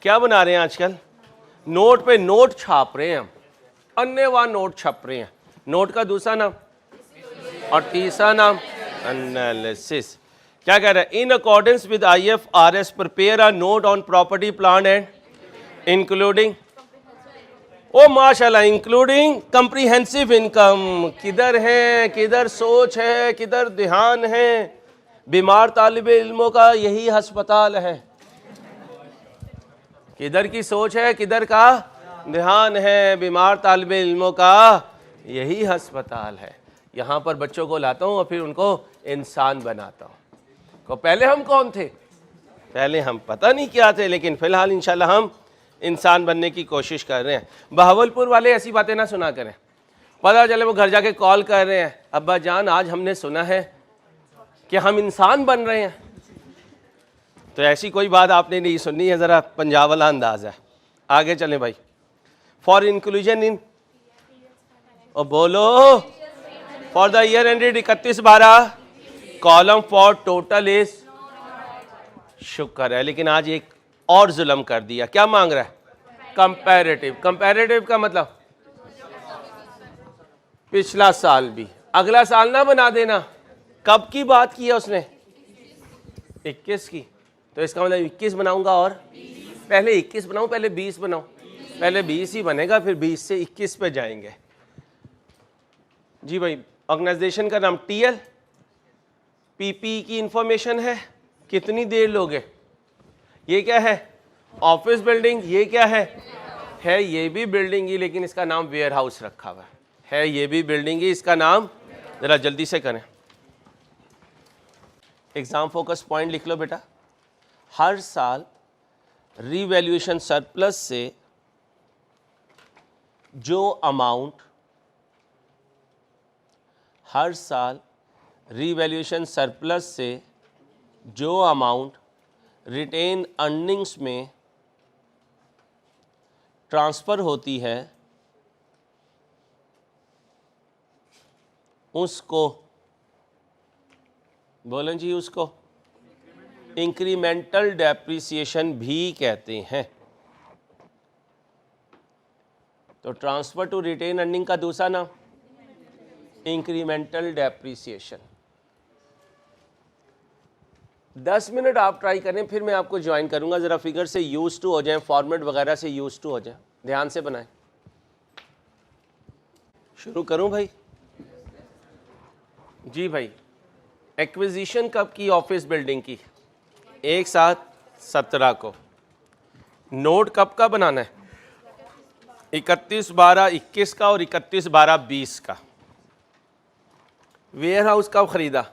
क्या बना रहे हैं आजकल? नोट पे नोट छाप रहे हैं हम, अन्यवान नोट छाप रहे हैं। नोट का दूसरा नाम और तीसरा नाम एनालिसिस। क्या कह रहा है? In accordance with IFRS prepare a note on property plan and including, ओ माशाल्लाह, इंक्लूडिंग कंप्रीहेंसिव इनकम। किधर है, किधर सोच है, किधर ध्यान है? बीमार तालिबे इल्मों का यही अस्पताल है। किधर की सोच है, किधर का ध्यान है? बीमार तालिबे इल्मों का यही अस्पताल है। यहाँ पर बच्चों को लाता हूँ और फिर उनको इंसान बनाता हूँ। तो पहले हम कौन थे? पहले हम पता नहीं क्या थे, लेकिन फिलहाल इंशाल्लाह हम इंसान बनने की कोशिश कर रहे हैं। बहावलपुर वाले ऐसी बातें ना सुना करें, पता चले वो घर जाके कॉल कर रहे हैं, अब्बा जान आज हमने सुना है कि हम इंसान बन रहे हैं। तो ऐसी कोई बात आपने नहीं सुननी है, ज़रा पंजाब वाला अंदाज है। आगे चलें भाई। फॉर इंक्लूजन इन, और बोलो, for the year ended 31/12 column for total is, शुक्र है। लेकिन आज एक और जुल्म कर दिया। क्या मांग रहा है? कंपैरेटिव। कंपैरेटिव का मतलब पिछला साल भी, अगला साल ना बना देना। कब की बात की है उसने? 21 की। तो इसका मतलब 21 बनाऊंगा और पहले 21 बनाऊं, पहले 20 बनाऊं? पहले 20 ही बनेगा, फिर 20 से 21 पे जाएंगे। जी भाई, ऑर्गेनाइजेशन का नाम TL, PP की इंफॉर्मेशन है। कितनी देर लोगे? ये क्या है? Office building. ये क्या है? ये भी बिल्डिंग ही, लेकिन इसका नाम वेयर हाउस रखा हुआ है। ये भी बिल्डिंग ही, इसका नाम, जरा जल्दी से करें। एग्जाम फोकस पॉइंट लिख लो बेटा। हर साल रीवैल्यूएशन सरप्लस से जो अमाउंट, हर साल रीवैल्यूएशन सरप्लस से जो अमाउंट रिटेन अर्निंग्स में ट्रांसफ़र होती है, उसको, बोलें जी, उसको इंक्रीमेंटल डेप्रिसिएशन भी कहते हैं। तो ट्रांसफ़र टू रिटेन अर्निंग का दूसरा नाम इंक्रीमेंटल डेप्रिसिएशन। 10 मिनट आप ट्राई करें, फिर मैं आपको ज्वाइन करूंगा। ज़रा फिगर से यूज़ टू हो जाएं, फॉर्मेट वगैरह से यूज़ टू हो जाएं, ध्यान से बनाएं। शुरू करूं भाई? जी भाई, एक्विजिशन कब की ऑफिस बिल्डिंग की? 1/7/17 को। नोट कब का बनाना है? 31/12/21 का और 31/12/20 का। वेयर हाउस कब खरीदा?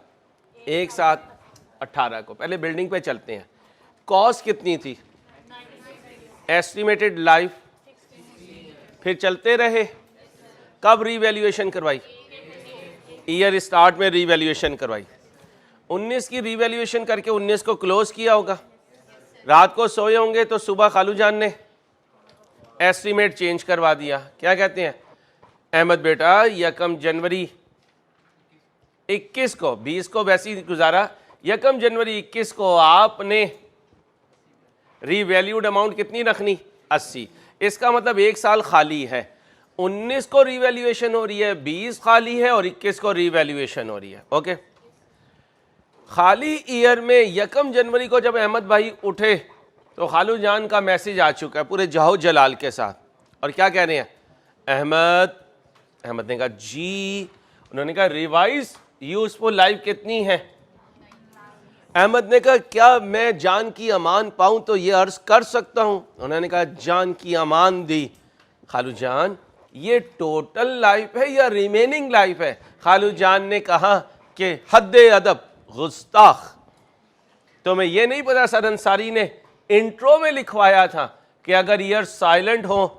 1/7/18 को। पहले बिल्डिंग पे चलते हैं। कॉस्ट कितनी थी? एस्टिमेटेड लाइफ, फिर चलते रहे। कब रीवैल्यूएशन करवाई? ईयर स्टार्ट में रीवैल्यूएशन करवाई। 19 की रीवैल्यूएशन करके 19 को क्लोज किया होगा। रात को सोए होंगे तो सुबह खालू जान ने एस्टीमेट चेंज करवा दिया। क्या कहते हैं? अहमद बेटा, 1 जनवरी 21 को, 20 को वैसे ही गुजारा, 1 जनवरी 21 को आपने रीवैल्यूड अमाउंट कितनी रखनी? 80। इसका मतलब 1 साल खाली है। 19 को रीवैल्यूएशन हो रही है, 20 खाली है और 21 को रीवैल्यूएशन हो रही है। ओके, खाली ईयर में 1 जनवरी को जब अहमद भाई उठे तो खालू जान का मैसेज आ चुका है पूरे जाहो जलाल के साथ। और क्या कह रहे हैं? अहमद ने कहा जी, उन्होंने कहा रिवाइज यूजफुल लाइफ कितनी है? अहमद ने कहा क्या मैं जान की अमान पाऊं तो ये अर्ज कर सकता हूं? उन्होंने कहा जान की अमान दी। खालू जान, ये टोटल लाइफ है या रिमेनिंग लाइफ है? खालू जान ने कहा कि हद्दे अदब गुस्ताख, तो मैं ये नहीं पता सर अंसारी ने इंट्रो में लिखवाया था कि अगर ईयर साइलेंट हो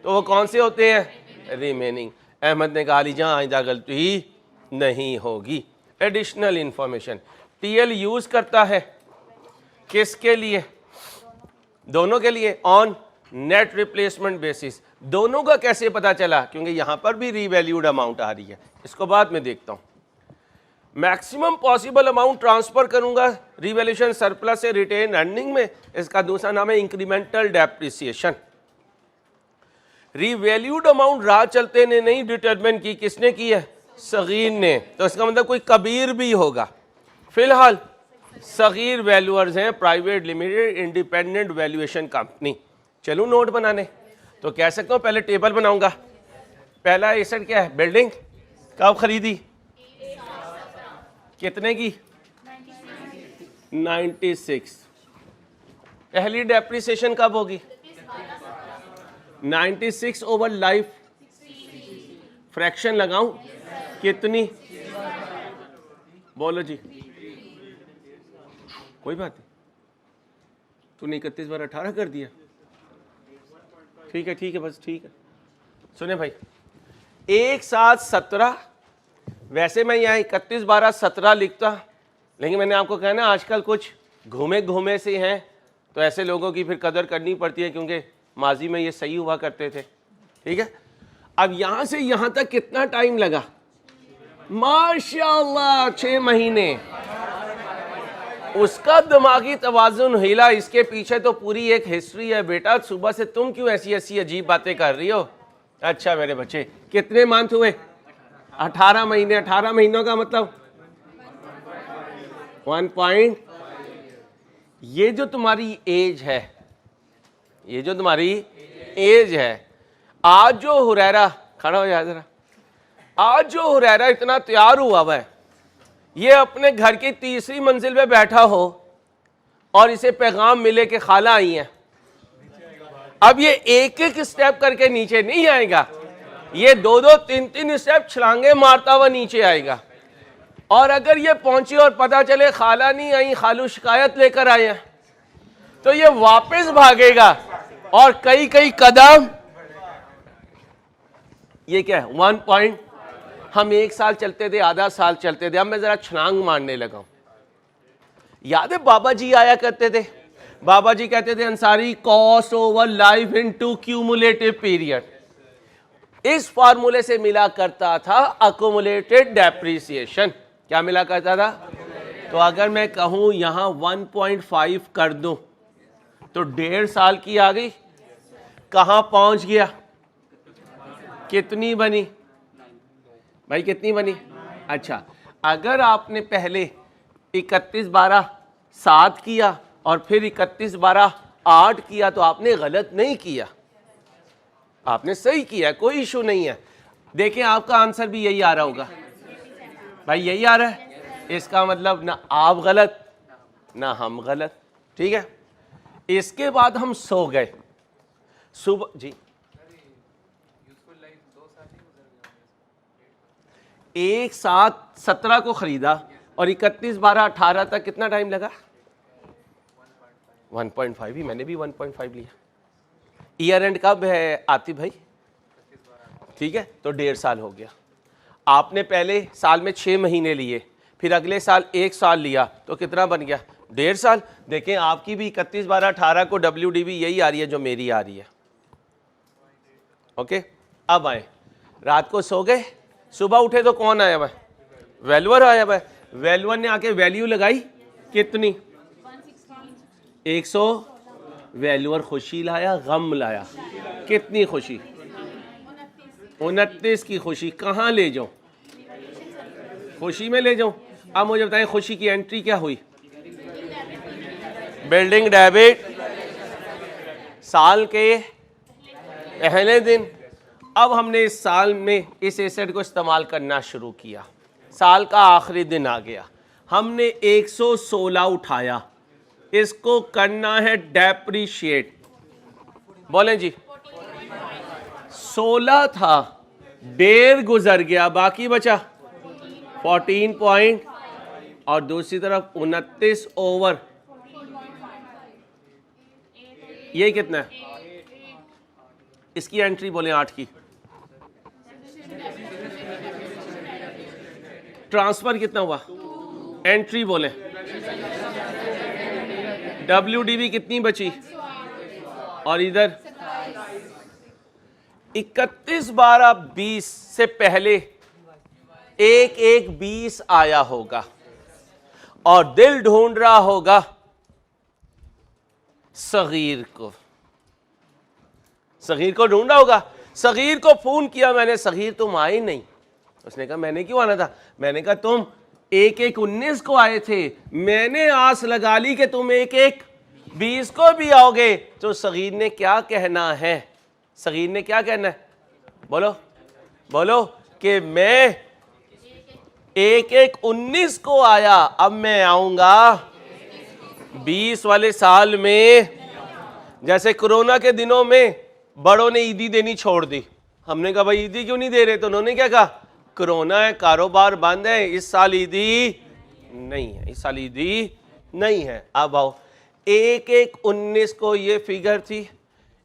तो वो कौन से होते हैं? रिमेनिंग। अहमद ने कहा अली जान आइंदा गलती नहीं होगी। एडिशनल इंफॉर्मेशन TL यूज करता है किसके लिए? दोनों के लिए, ऑन नेट रिप्लेसमेंट बेसिस। दोनों का कैसे पता चला? क्योंकि यहां पर भी रीवैल्यूड अमाउंट आ रही है, इसको बाद में देखता हूं। मैक्सिमम पॉसिबल अमाउंट ट्रांसफर करूंगा रिवैल्यूएशन सरप्लस से रिटेन अर्निंग में, इसका दूसरा नाम है इंक्रीमेंटल डेप्रिसिएशन। रिवैल्यूड अमाउंट राह चलते ने नहीं डिटरमिन की, किसने की है? सगीर ने। तो इसका मतलब कोई कबीर भी होगा। फिलहाल सगीर वैल्यूअर्स हैं private limited independent valuation company. चलूँ नोट बनाने, तो कह सकता हूँ पहले टेबल बनाऊंगा। पहला एसेट क्या है? बिल्डिंग। कब खरीदी? कितने की? 96। पहली डेप्रिसिएशन कब होगी? 96 ओवर लाइफ। फ्रैक्शन लगाऊं कितनी? बोलो जी। कोई बात नहीं, तूने 31 बार 18 कर दिया। ठीक है बस ठीक है। सुने भाई, एक साथ 17, वैसे मैं यहाँ 31 12 17 लिखता, लेकिन मैंने आपको कहा ना आजकल कुछ घूमे घूमे से हैं, तो ऐसे लोगों की फिर कदर करनी पड़ती है, क्योंकि माजी में ये सही हुआ करते थे। ठीक है, अब यहाँ से यहाँ तक कितना टाइम लगा? माशाअल्लाह 6 महीने। उसका दिमागी तवाजुन हिला, इसके पीछे तो पूरी एक हिस्ट्री है। बेटा सुबह से तुम क्यों ऐसी ऐसी अजीब बातें कर रही हो? अच्छा मेरे बच्चे, कितने मंथ हुए? 18 महीने। 18 महीनों का मतलब 1 पॉइंट। ये जो तुम्हारी एज है, ये जो तुम्हारी एज है, आज जो हुरैरा खड़ा हो जाए जरा, आज जो हुरैरा इतना तैयार हुआ हुआ है, ये अपने घर की तीसरी मंजिल पे बैठा हो और इसे पैगाम मिले कि खाला आई है, अब ये एक एक स्टेप करके नीचे नहीं आएगा, ये 2-2 3-3 स्टेप छलांगे मारता हुआ नीचे आएगा। और अगर ये पहुंची और पता चले खाला नहीं आई, खालू शिकायत लेकर आए हैं, तो ये वापस भागेगा और कई कई कदम। ये क्या है? 1 पॉइंट। हम 1 साल चलते थे, आधा साल चलते थे, अब मैं जरा छलांग मारने लगा। याद है बाबा जी आया करते थे, बाबा जी कहते थे Ansari cost over life into cumulative period. इस फार्मूले से मिला करता था अकोमुलेटेड डेप्रिसिएशन। क्या मिला करता था? तो अगर मैं कहूं यहां 1.5 कर दूं तो 1.5 साल की आ गई। कहां पहुंच गया? कितनी बनी भाई, कितनी बनी? अच्छा, अगर आपने पहले 31 12 7 किया और फिर 31 12 8 किया तो आपने गलत नहीं किया, आपने सही किया, कोई इशू नहीं है। देखें आपका आंसर भी यही आ रहा होगा भाई, यही आ रहा है। इसका मतलब ना आप गलत ना हम गलत। ठीक है, इसके बाद हम सो गए सुबह जी। 1 साथ 17 को खरीदा और 31 12 18 तक कितना टाइम लगा? 1.5 ही, मैंने भी 1.5 लिया। ईयर एंड कब है आतिफ भाई? ठीक है, तो 1.5 साल हो गया। आपने पहले साल में 6 महीने लिए, फिर अगले साल 1 साल लिया, तो कितना बन गया? 1.5 साल। देखें आपकी भी 31 12 18 को WDV यही आ रही है जो मेरी आ रही है। ओके, अब आए, रात को सो गए, सुबह उठे तो कौन आया हुआ? वैल्यूअर आया हुआ। वैल्यूअर ने आके वैल्यू लगाई कितनी? 100। वैल्यूअर खुशी लाया गम लाया? कितनी खुशी? 29 की खुशी। कहाँ ले जाऊं? खुशी में ले जाऊं। अब मुझे बताएं खुशी की एंट्री क्या हुई? बिल्डिंग डेबिट साल के पहले दिन। अब हमने इस साल में इस एसेट को इस्तेमाल करना शुरू किया, साल का आखिरी दिन आ गया, हमने 116 उठाया, इसको करना है डेप्रिशिएट। बोलें जी। 16 था, 1.5 गुजर गया, बाकी बचा 14 पॉइंट, और दूसरी तरफ 29 ओवर, ये कितना है? इसकी एंट्री बोले 8 की। ट्रांसफर कितना हुआ? एंट्री बोले। WDV कितनी बची? और इधर 31 12 20 से पहले एक एक 20 आया होगा और दिल ढूंढ रहा होगा सगीर को। सगीर को ढूंढा होगा, सगीर को फोन किया मैंने, सगीर तुम आए नहीं। उसने कहा मैंने क्यों आना था? मैंने कहा तुम 1-1-19 को आए थे, मैंने आस लगा ली कि तुम 1-1-20 को भी आओगे। तो सगीर ने क्या कहना है? सगीर ने क्या कहना है? बोलो बोलो कि मैं 1-1-19 को आया, अब मैं आऊंगा 20 वाले साल में। जैसे कोरोना के दिनों में बड़ों ने ईदी देनी छोड़ दी, हमने कहा भाई ईदी क्यों नहीं दे रहे? तो उन्होंने क्या कहा? कोरोना है, कारोबार बंद है, इस साल ईदी नहीं है, इस साल ईदी नहीं है। अब आओ, 1-1-19 को ये फिगर थी,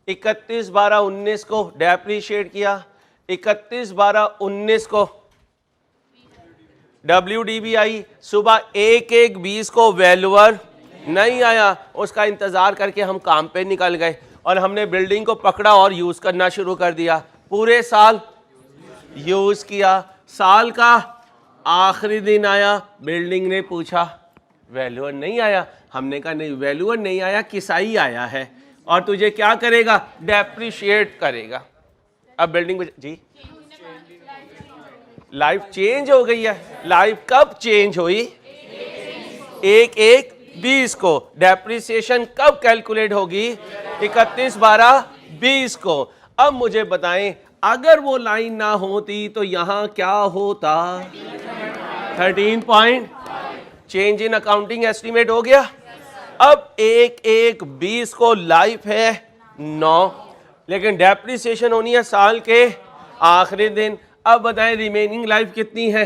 31-12-19 को डेप्रीशिएट किया, 31-12-19 को WDB आई, सुबह 1-1-20 को वैल्यूअर नहीं आया, उसका इंतजार करके हम काम पे निकल गए और हमने बिल्डिंग को पकड़ा और यूज करना शुरू कर दिया। पूरे साल यूज किया, साल का आखिरी दिन आया, बिल्डिंग ने पूछा वैल्यूअर नहीं आया। हमने कहा नहीं, वैल्यूअर नहीं आया, किसाई आया है और तुझे क्या करेगा? डेप्रीशिएट करेगा। अब बिल्डिंग जी लाइफ चेंज हो गई है। लाइफ कब चेंज हुई? 1-1-20 को। डेप्रिसिएशन कब कैलकुलेट होगी? 31-12-20 को। अब मुझे बताएं, अगर वो लाइन ना होती तो यहां क्या होता? 13 point change in accounting estimate हो गया। अब 1-1-20 को लाइफ है 9, लेकिन डेप्रिसिएशन होनी है साल के आखिरी दिन। अब बताएं रिमेनिंग लाइफ कितनी है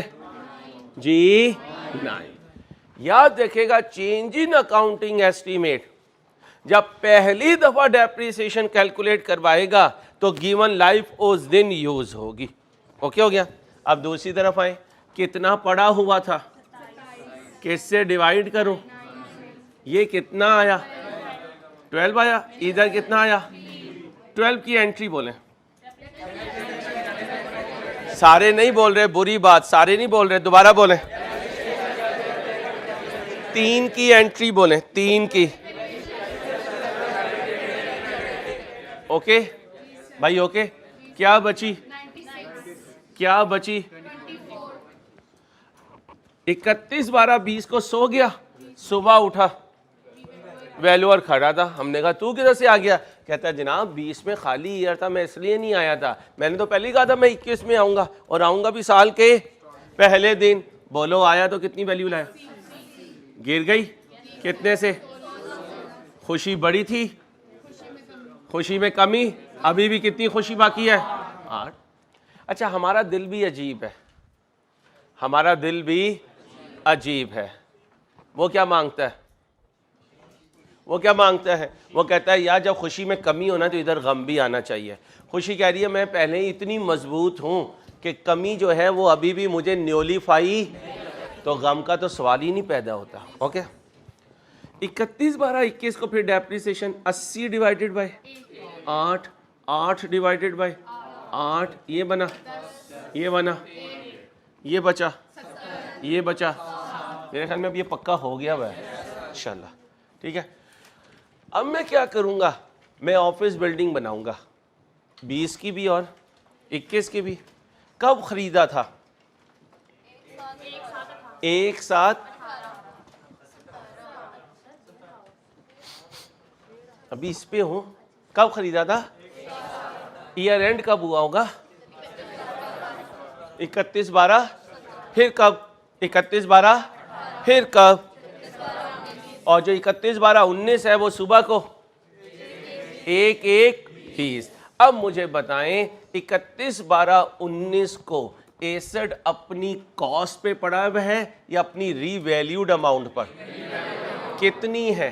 जी? 9। याद रखेगा, चेंज इन अकाउंटिंग एस्टीमेट जब पहली दफा डेप्रिसिएशन कैलकुलेट करवाएगा तो गिवन लाइफ उस दिन यूज होगी। ओके हो गया। अब दूसरी तरफ आए, कितना पड़ा हुआ था, किससे डिवाइड करूं? ये कितना आया? 12 आया। इधर कितना आया? 12 की एंट्री बोलें। सारे नहीं बोल रहे, बुरी बात, सारे नहीं बोल रहे, दोबारा बोलें। 3 की एंट्री बोलें, 3 की। ओके भाई, ओके। क्या बची? क्या बची? 31-12-20 को सो गया, सुबह उठा, वैल्यूअर खड़ा था। हमने कहा तू किधर से आ गया? कहता है जनाब 20 में खाली ईयर था, मैं इसलिए नहीं आया था, मैंने तो पहले ही कहा था मैं 21 में आऊंगा और आऊंगा भी साल के पहले दिन। बोलो आया तो कितनी वैल्यू लाया? गिर गई कितने से? खुशी बड़ी थी, खुशी में कमी, अभी भी कितनी खुशी बाकी है? 8। अच्छा, हमारा दिल भी अजीब है, हमारा दिल भी अजीब है। वो क्या मांगता है? वो क्या मांगता है? वो कहता है यार जब खुशी में कमी होना तो इधर गम भी आना चाहिए। खुशी कह रही है मैं पहले ही इतनी मजबूत हूँ कि कमी जो है वो अभी भी मुझे न्यूलीफाई, तो गम का तो सवाल ही नहीं पैदा होता। ओके, 31-12-21 को फिर depreciation 80 divided by 8, 8 divided by 8, ये बना, ये बना, ये बचा, ये बचा। मेरे ख्याल में अब ये पक्का हो गया हुआ है इंशाल्लाह। ठीक है, अब मैं क्या करूंगा? मैं ऑफिस बिल्डिंग बनाऊंगा, 20 की भी और 21 की भी। कब खरीदा था? एक साथ। अभी इस पे हूं, कब खरीदा था? ईयर एंड कब हुआ होगा? 31-12, फिर कब? 31-12, फिर कब? और जो 31-12-19 है वो सुबह को 1-1-20। अब मुझे बताएं 31-12-19 को एसेट अपनी कॉस्ट पे पड़ा हुआ है या अपनी रीवैल्यूड अमाउंट पर? कितनी है?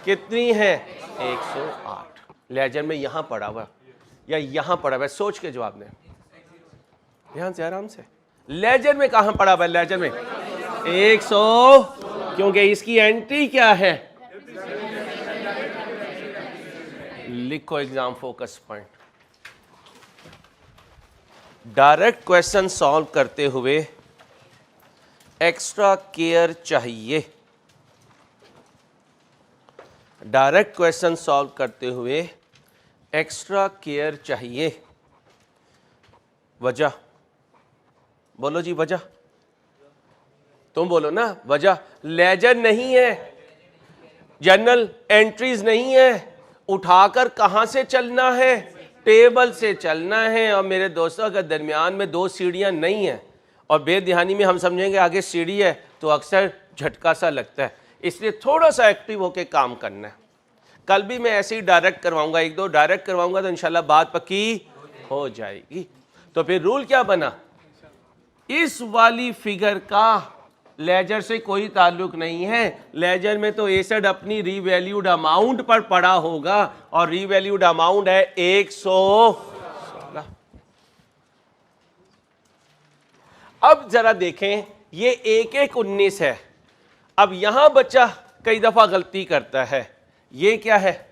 कितनी है? 108। लेजर में यहां पड़ा हुआ या यहां पड़ा हुआ है? सोच के जवाब दें, ध्यान से, आराम से। लेजर में कहां पड़ा हुआ है? लेजर में 100, क्योंकि इसकी एंट्री क्या है? लिखो exam focus point. Direct question solve करते हुए एक्स्ट्रा केयर चाहिए। डायरेक्ट क्वेश्चन सॉल्व करते हुए एक्स्ट्रा केयर चाहिए। वजह बोलो जी, वजह तुम बोलो ना। वजह लेजर नहीं है, जर्नल एंट्रीज नहीं है, उठाकर कहां से चलना है, टेबल से चलना है। और मेरे दोस्तों, अगर दरमियान में 2 सीढ़ियां नहीं है और बेध्यानी में हम समझेंगे आगे सीढ़ी है तो अक्सर झटका सा लगता है। इसलिए थोड़ा सा एक्टिव होकर काम करना है। कल भी मैं ऐसे ही डायरेक्ट करवाऊंगा, 1-2 डायरेक्ट करवाऊंगा तो इंशाल्लाह बात पक्की हो जाएगी। तो फिर रूल क्या बना, इस वाली फिगर का लेजर से कोई ताल्लुक नहीं है। लेजर में तो एसेड अपनी रीवैल्यूड अमाउंट पर पड़ा होगा और रीवैल्यूड अमाउंट है 116। अब जरा देखें, ये 1-1-19 है। अब यहां बच्चा कई दफा गलती करता है। ये क्या है,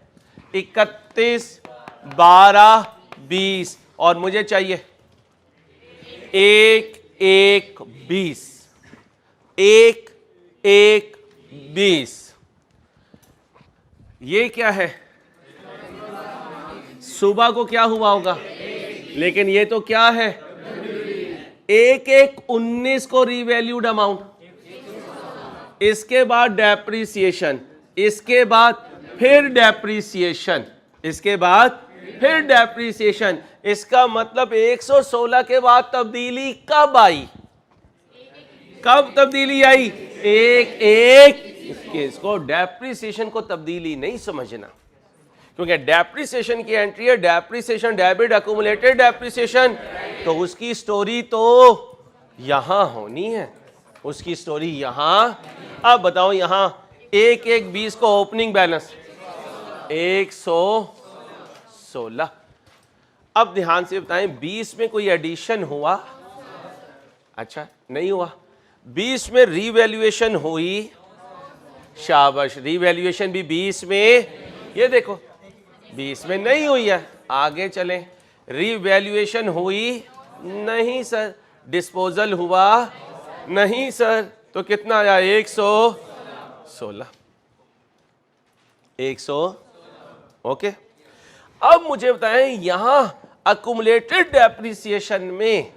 31, 12, 20 और मुझे चाहिए 1-1-20, 1-1-20। ये क्या है, सुबह को क्या हुआ होगा, लेकिन ये तो क्या है 1-1-19 को रीवैल्यूड अमाउंट, इसके बाद डेप्रिसिएशन, इसके बाद फिर डेप्रिसिएशन, इसके बाद फिर डेप्रिसिएशन। इसका मतलब 116 के बाद तब्दीली कब आई, कब तब्दीली आई, 1-1-21 को। डेप्रिसिएशन को तब्दीली नहीं समझना, क्योंकि डेप्रिसिएशन की एंट्री है डेप्रिसिएशन डेबिट अकुमुलेटेड डेप्रिसिएशन, तो उसकी स्टोरी तो यहां होनी है, उसकी स्टोरी यहां। अब बताओ, यहां 1-1-20 को ओपनिंग बैलेंस 116। अब ध्यान से बताएं, 20 में कोई एडिशन हुआ, अच्छा नहीं हुआ। 20 में रीवैल्यूएशन हुई, शाबाश, रीवैल्यूएशन भी 20 में, ये देखो 20 में नहीं हुई है। आगे चलें, रीवैल्यूएशन हुई नहीं सर, डिस्पोजल हुआ नहीं सर, तो कितना आया 116, 100। ओके, अब मुझे बताएं, यहां अकुमुलेटेड डेप्रिसिएशन में,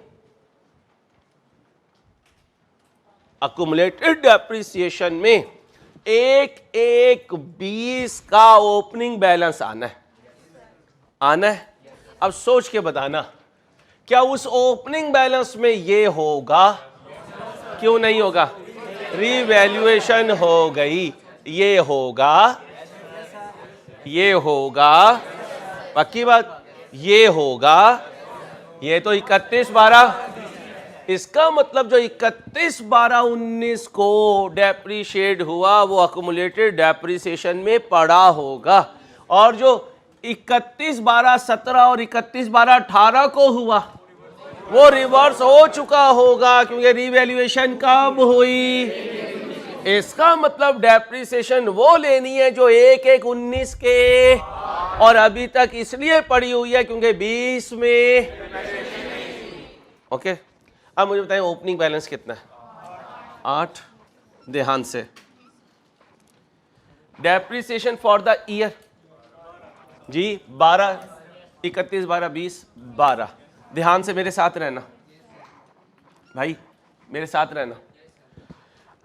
अकुमुलेटेड डेप्रिसिएशन में 1-1-20 का ओपनिंग बैलेंस आना है, आना है। अब सोच के बताना, क्या उस ओपनिंग बैलेंस में ये होगा, क्यों नहीं होगा, रीवैल्यूएशन हो गई, ये होगा, ये होगा, पक्की बात, ये होगा, ये तो 31-12, इसका मतलब जो 31-12-19 को डेप्रीशिएट हुआ वो अकुमुलेटेड डेप्रिसिएशन में पड़ा होगा, और जो 31-12-17 और 31-12-18 को हुआ वो रिवर्स हो चुका होगा, क्योंकि रीवैल्यूएशन कब हुई। इसका मतलब डेप्रिसिएशन वो लेनी है जो 1-1-19 के, और अभी तक इसलिए पड़ी हुई है क्योंकि 20 में। ओके, अब मुझे बताएं ओपनिंग बैलेंस कितना है, 8। ध्यान से, डेप्रिसिएशन फॉर द ईयर जी 12, 31-12-20, 12। ध्यान से मेरे साथ रहना भाई, मेरे साथ रहना।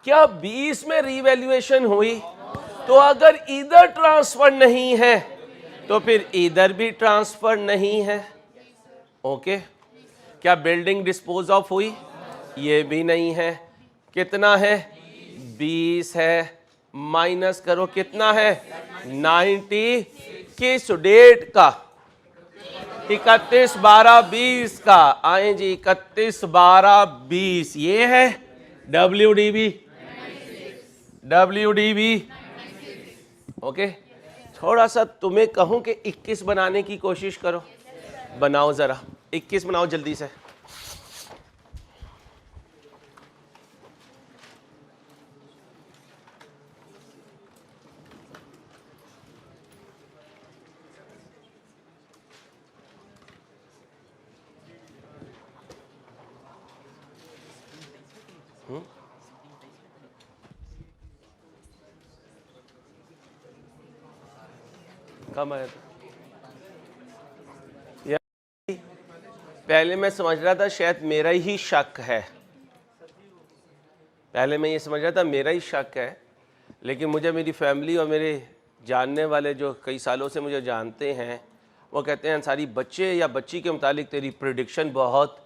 क्या 20 में रीवैल्यूएशन हुई, तो अगर इधर ट्रांसफर नहीं है तो फिर इधर भी ट्रांसफर नहीं है। ओके, क्या बिल्डिंग डिस्पोज ऑफ हुई, ये भी नहीं है। कितना है, 20 है, माइनस करो कितना है, 90। किस डेट का, 31-12-20 का। आए जी, 31-12-20, ये है WDB, WDB। ओके, थोड़ा सा तुम्हें कहूं कि 21 बनाने की कोशिश करो, बनाओ जरा, 21 बनाओ जल्दी से। कम आया था यार। पहले मैं समझ रहा था शायद मेरा ही शक है, पहले मैं ये समझ रहा था मेरा ही शक है, लेकिन मुझे मेरी फैमिली और मेरे जानने वाले जो कई सालों से मुझे जानते हैं वो कहते हैं अंसारी बच्चे या बच्ची के मुतालिक तेरी प्रेडिक्शन बहुत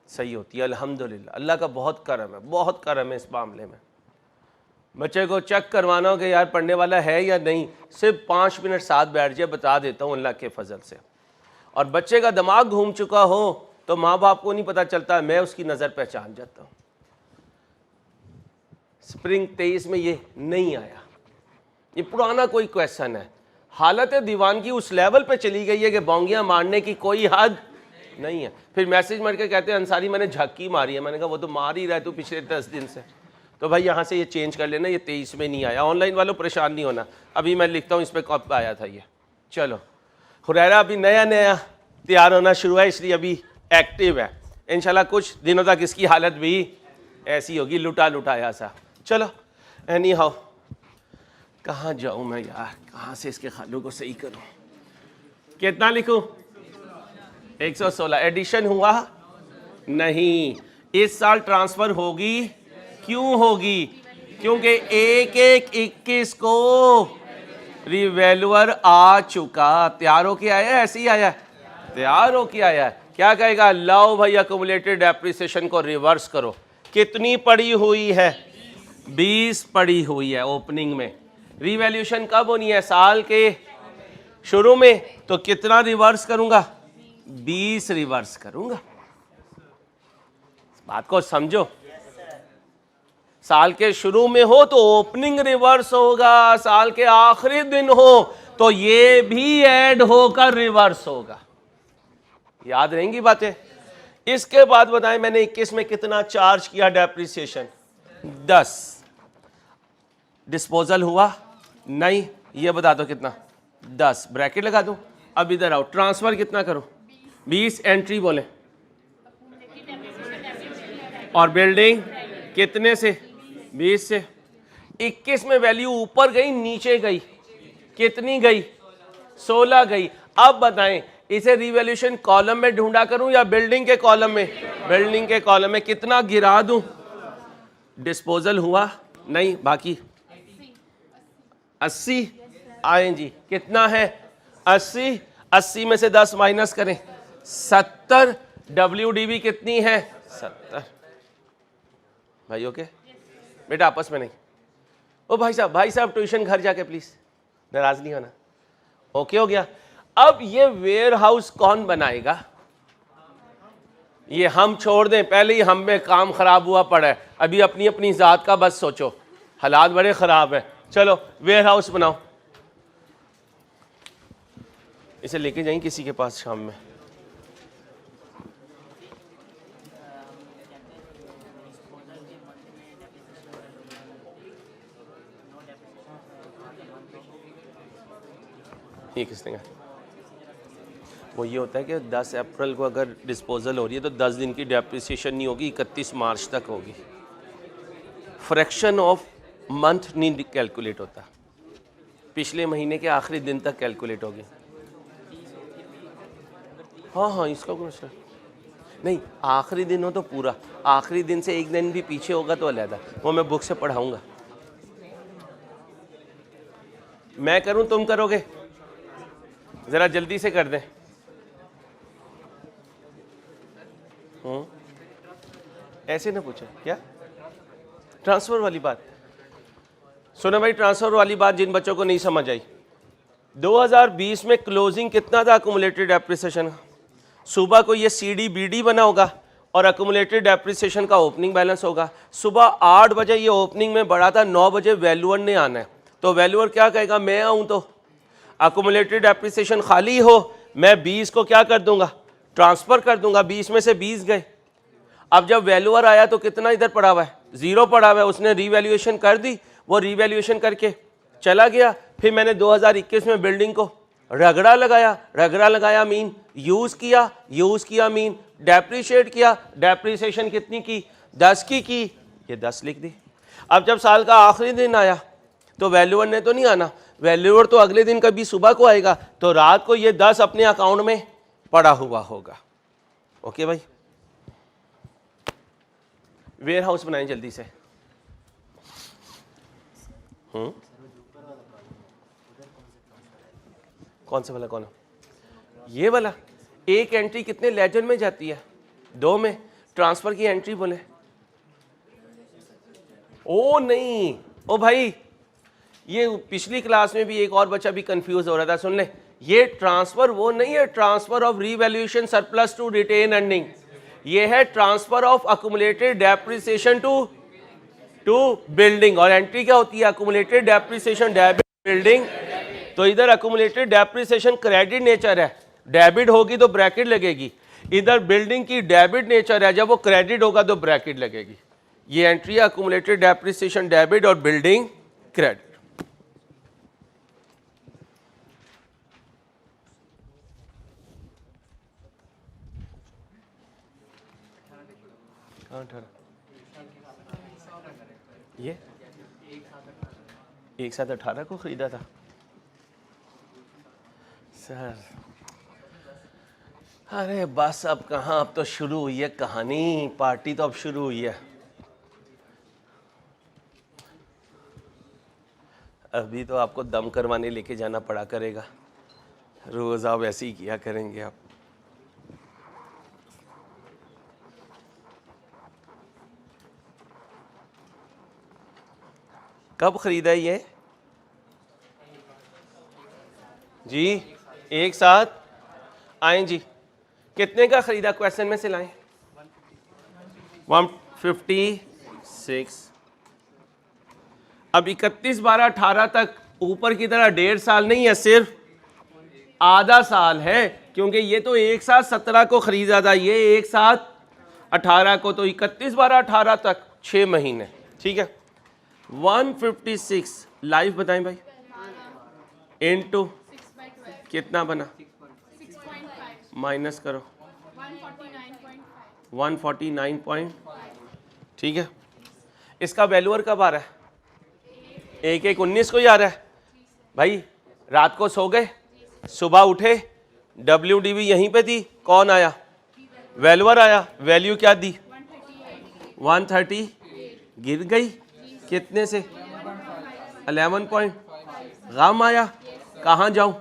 सही होती है। अल्हम्दुलिल्लाह, अल्लाह का बहुत करम है, बहुत करम है इस मामले में। बच्चे को चेक करवाना हो कि यार पढ़ने वाला है या नहीं, सिर्फ 5 मिनट साथ बैठ जाए, बता देता हूँ अल्लाह के फजल से। और बच्चे का दिमाग घूम चुका हो तो माँ बाप को नहीं पता चलता, मैं उसकी नज़र पहचान जाता हूँ। स्प्रिंग 23 में ये नहीं आया, ये पुराना कोई क्वेश्चन है। हालत दीवानगी उस लेवल पे चली गई है कि बौंगियां मारने की कोई हद नहीं है। फिर मैसेज मार के कहते हैं अंसारी मैंने झक्की मारी है। मैंने कहा वो तो मार ही रहा है तू पिछले 10 दिन से, तो भाई यहाँ से ये चेंज कर लेना, ये 23 में नहीं आया। ऑनलाइन वालों परेशान नहीं होना, अभी मैं लिखता हूँ इस पर कब आया था ये। चलो हुरैरा अभी नया नया तैयार होना शुरू है, इसलिए अभी एक्टिव है। इंशाल्लाह कुछ दिनों तक इसकी हालत भी ऐसी होगी, लुटा लुटाया सा। चलो एनी हाउ, कहाँ जाऊँ मैं यार, कहाँ से इसके खालू को सही करूँ। कितना लिखूँ? 116। एडिशन हुआ नहीं, इस साल ट्रांसफ़र होगी। क्यों होगी? क्योंकि 1/1/21 को रिवैल्यूअर आ चुका। तैयार हो के आया है? ऐसे ही आया है, तैयार हो के आया है। क्या कहेगा? लाओ भाई अक्यूमुलेटेड डेप्रिसिएशन को रिवर्स करो। कितनी पड़ी हुई है? 20 पड़ी हुई है ओपनिंग में। रिवैल्यूएशन कब होनी है? साल के शुरू में। तो कितना रिवर्स करूंगा? 20 रिवर्स करूंगा। बात को समझो, साल के शुरू में हो तो ओपनिंग रिवर्स होगा, साल के आखिरी दिन हो तो ये भी ऐड होकर रिवर्स होगा। याद रहेंगी बातें। इसके बाद बताएं मैंने 21 में कितना चार्ज किया डेप्रिसिएशन? 10। डिस्पोजल हुआ नहीं, ये बता दो कितना? 10। ब्रैकेट लगा दूं। अब इधर आओ, ट्रांसफर कितना करो? 20। एंट्री बोले और बिल्डिंग कितने से? 20 से। 21 में वैल्यू ऊपर गई नीचे गई, कितनी गई? 16 गई। अब बताएं इसे रिवैल्यूएशन कॉलम में ढूंढा करूं या बिल्डिंग के कॉलम में? बिल्डिंग के कॉलम में। कितना गिरा दूं? डिस्पोजल हुआ नहीं, बाकी 80 आए जी। कितना है? 80। 80 में से 10 माइनस करें, 70। WDV कितनी है? 70। भाई ओके बेटा, आपस में नहीं। ओ भाई साहब ट्यूशन घर जाके प्लीज, नाराज नहीं होना। ओके हो गया। अब ये वेयर हाउस कौन बनाएगा? ये हम छोड़ दें, पहले ही हम में काम खराब हुआ पड़ा है। अभी अपनी अपनी जात का बस सोचो, हालात बड़े खराब है। चलो वेयर हाउस बनाओ। इसे लेके जाएं किसी के पास शाम में। ये किसने कहा? वो ये होता है कि 10 अप्रैल को अगर डिस्पोजल हो रही है तो 10 दिन की डेप्रिसिएशन नहीं होगी, 31 मार्च तक होगी। फ्रैक्शन ऑफ मंथ नहीं कैलकुलेट होता, पिछले महीने के आखिरी दिन तक कैलकुलेट होगी। हाँ इसका कोई मसला नहीं। आखिरी दिन हो तो पूरा, आखिरी दिन से एक दिन भी पीछे होगा तो अलग, वो मैं बुक से पढ़ाऊंगा। मैं करूं तुम करोगे? जरा जल्दी से कर दें। ऐसे ना पूछे क्या ट्रांसफर वाली बात सुनो भाई। ट्रांसफर वाली बात जिन बच्चों को नहीं समझ आई, 2020 में क्लोजिंग कितना था अक्यूमुलेटेड डेप्रिसिएशन? सुबह को ये CDBD बना होगा और अक्यूमुलेटेड डेप्रिसिएशन का ओपनिंग बैलेंस होगा। सुबह 8 बजे ये ओपनिंग में बढ़ा था, 9 बजे वैल्यूअर ने आना है। तो वैल्यूअर क्या कहेगा? मैं आऊँ तो अक्यूमुलेटेड डेप्रिसिएशन खाली हो, मैं 20 को क्या कर दूंगा? ट्रांसफर कर दूंगा। 20 में से 20 गए। अब जब वैल्यूअर आया तो कितना इधर पड़ा हुआ है? 0 पड़ा हुआ है। उसने रीवैल्यूएशन कर दी, वो रीवैल्यूएशन करके चला गया। फिर मैंने 2021 में बिल्डिंग को रगड़ा लगाया। रगड़ा लगाया मीन यूज किया, यूज किया मीन डेप्रिशिएट किया। डेप्रिसिएशन कितनी की? 10 की। ये 10 लिख दी। अब जब साल का आखिरी दिन आया तो वैल्यूअर ने तो नहीं आना, वैल्यूअर तो अगले दिन कभी सुबह को आएगा, तो रात को ये 10 अपने अकाउंट में पड़ा हुआ होगा। ओके भाई, वेयर हाउस बनाएं जल्दी से। कौन सा वाला, कौन ये वाला? एक एंट्री कितने लेजर में जाती है? 2 में। ट्रांसफर की एंट्री बोले। ओ नहीं, ओ भाई, ये पिछली क्लास में भी एक और बच्चा भी कंफ्यूज हो रहा था, सुन ले। ये ट्रांसफर वो नहीं है transfer of revaluation surplus to retain earning, ये है transfer of accumulated depreciation to building. और एंट्री क्या होती है? Accumulated depreciation debit building. तो इधर अक्यूमुलेटेड डेप्रिसिएशन क्रेडिट नेचर है, डेबिट होगी तो ब्रैकेट लगेगी। इधर बिल्डिंग की डेबिट नेचर है, जब वो क्रेडिट होगा तो ब्रैकेट लगेगी। ये एंट्री है अक्यूमुलेटेड डेप्रिसिएशन डेबिट और बिल्डिंग क्रेडिट। ये एक साथ 18 को खरीदा था सर। अरे बस अब कहाँ, अब तो शुरू हुई है कहानी, पार्टी तो अब शुरू हुई है। अभी तो आपको दम करवाने लेके जाना पड़ा करेगा, रोज आप ऐसे ही किया करेंगे आप। कब खरीदा ये जी? एक साथ आए जी। कितने का खरीदा? क्वेश्चन में से लाएं। 156। अब 31/12/18 तक ऊपर की तरह 1.5 साल नहीं है, सिर्फ आधा साल है, क्योंकि ये तो एक साथ 17 को खरीदा था, ये एक साथ 18 को, तो 31/12/18 तक 6 महीने। ठीक है, 156 लाइफ बताएं भाई, इनटू कितना बना? माइनस करो 149. ठीक है, इसका वैल्यूअर कब आ रहा है? 1/1/19 को ही आ रहा है भाई। रात को सो गए, सुबह उठे, WDV यहीं पे थी, कौन आया? वैल्यूअर आया। वैल्यू क्या दी? 130। गिर गई कितने से? 11 पॉइंट। गम आया, कहाँ जाऊं?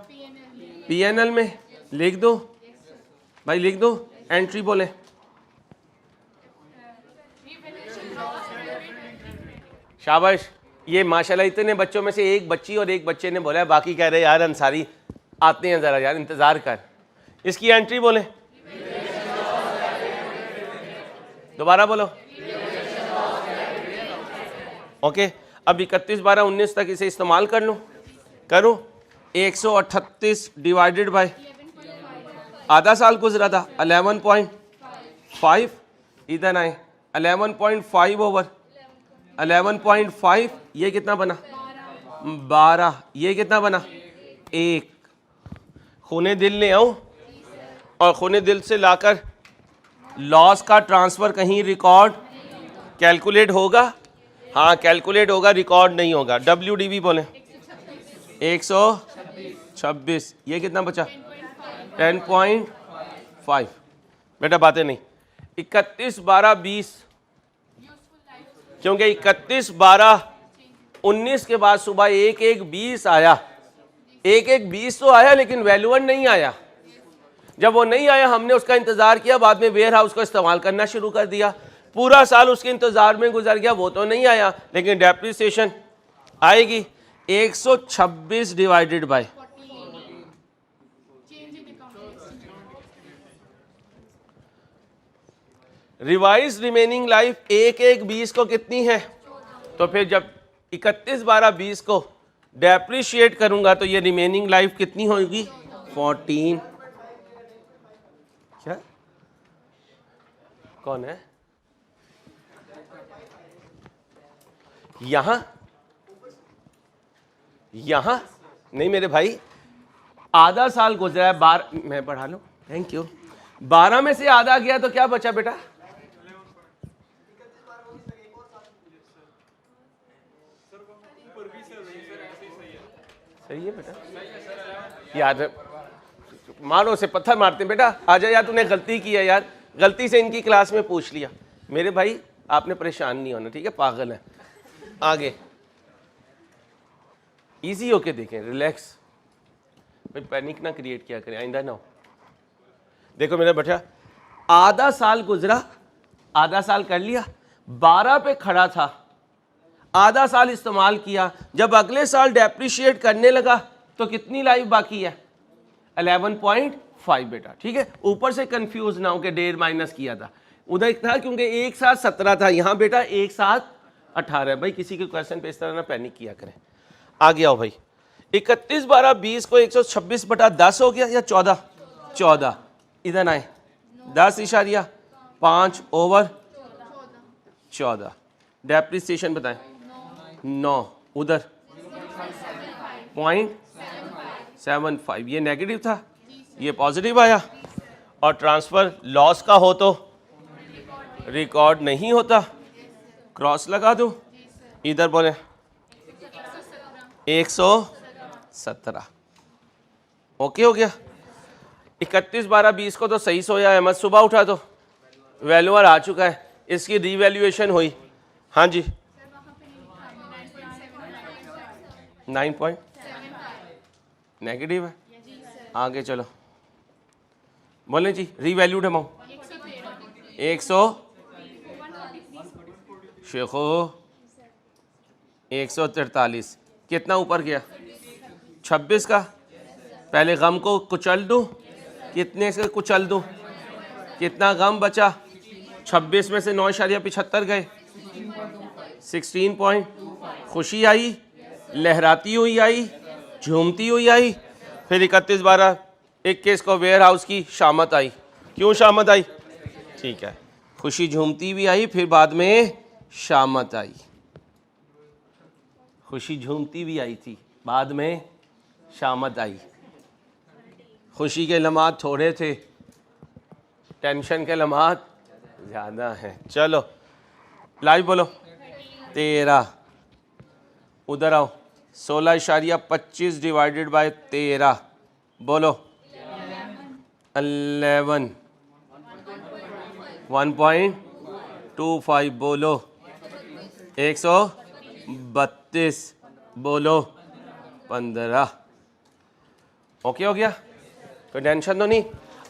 PNL में लिख दो भाई, लिख दो। एंट्री बोले। शाबाश। ये माशाल्लाह इतने बच्चों में से एक बच्ची और एक बच्चे ने बोला है, बाकी कह रहे यार अंसारी आते हैं जरा यार इंतजार कर। इसकी एंट्री बोले, दोबारा बोलो। ओके, अब 31/12/19 तक इसे इस्तेमाल कर लूँ, करूँ। 138 डिवाइडेड बाय आधा साल गुजरा था, 11.5। इधर आए 11.5 ओवर 11.5, ये कितना बना? 12। ये कितना बना? 1। खूने दिल ले आऊं और खूने दिल से लाकर लॉस का ट्रांसफर कहीं रिकॉर्ड कैलकुलेट होगा? हाँ कैलकुलेट होगा, रिकॉर्ड नहीं होगा। WDV बोले 126। ये कितना बचा? 10.5। बेटा बातें नहीं। 31/12/20, क्योंकि 31/12/19 के बाद सुबह 1/1/20 आया। 1/1/20 तो आया, लेकिन वैल्यूअर नहीं आया। जब वो नहीं आया, हमने उसका इंतजार किया, बाद में वेयर हाउस को इस्तेमाल करना शुरू कर दिया। पूरा साल उसके इंतजार में गुजर गया, वो तो नहीं आया, लेकिन डेप्रिसिएशन आएगी। 126 divided by revise remaining life 1/1/20 को कितनी है? तो फिर जब 31/12/20 को डेप्रिशिएट करूंगा तो ये रिमेनिंग लाइफ कितनी होगी? 14। क्या कौन है यहां? यहां नहीं मेरे भाई, आधा साल गुजरा है। 12 मैं पढ़ा लूं, थैंक यू। 12 में से आधा गया तो क्या बचा बेटा? सही है बेटा, यार मारो से पत्थर मारते हैं बेटा, आजा यार तूने गलती की है यार, गलती से इनकी क्लास में पूछ लिया। मेरे भाई आपने परेशान नहीं होना, ठीक है, पागल है। आगे इजी होके देखें, रिलैक्स, भाई पैनिक ना क्रिएट किया करें आइंदा ना हो। देखो मेरा बेटा, आधा साल गुजरा, आधा साल कर लिया, 12 पे खड़ा था, आधा साल इस्तेमाल किया, जब अगले साल डेप्रिशिएट करने लगा तो कितनी लाइफ बाकी है? 11.5 बेटा, ठीक है। ऊपर से कंफ्यूज ना हो कि 1.5 माइनस किया था, उधर था क्योंकि एक साथ 17 था, यहां बेटा एक साथ 18। भाई किसी के क्वेश्चन पे इस तरह ना पैनिक किया करें। आगे आओ भाई, 31 12 20 को 126/10 हो गया या 14 इधर आए, 10.5 ओवर 14, डेप्रिसिएशन बताएं 9, उधर 0.75, ये नेगेटिव था, ये पॉजिटिव आया। और ट्रांसफर लॉस का हो तो रिकॉर्ड नहीं होता, क्रॉस लगा दो, इधर बोले 117, ओके हो गया। 31 12 20 को तो सही सोया अहमद, सुबह उठा तो वैल्यूअर आ चुका है, इसकी रीवैल्यूएशन हुई, हाँ जी 9 नेगेटिव है। आगे चलो बोले जी, रीवैल्यूड अमाउंट 100 शेखो 143, कितना ऊपर गया? 26 का। पहले गम को कुचल दूं, कितने से कुचल दूं? कितना गम बचा? 26 में से 9.75 गए, 16 पॉइंट। खुशी आई, लहराती हुई आई, झूमती हुई आई, फिर 31 12 21 को वेयर हाउस की शामत आई। क्यों शामत आई? ठीक है, खुशी झूमती भी आई, फिर बाद में शामत आई। खुशी झूमती भी आई थी, बाद में शामत आई। खुशी के लम्हात थोड़े थे, टेंशन के लम्हात ज़्यादा हैं। चलो लाइव बोलो 13, उधर आओ 16.25 डिवाइडेड बाय 13, बोलो 11, 1.25, बोलो 132, बोलो 15। ओके हो गया, कोई टेंशन तो नहीं।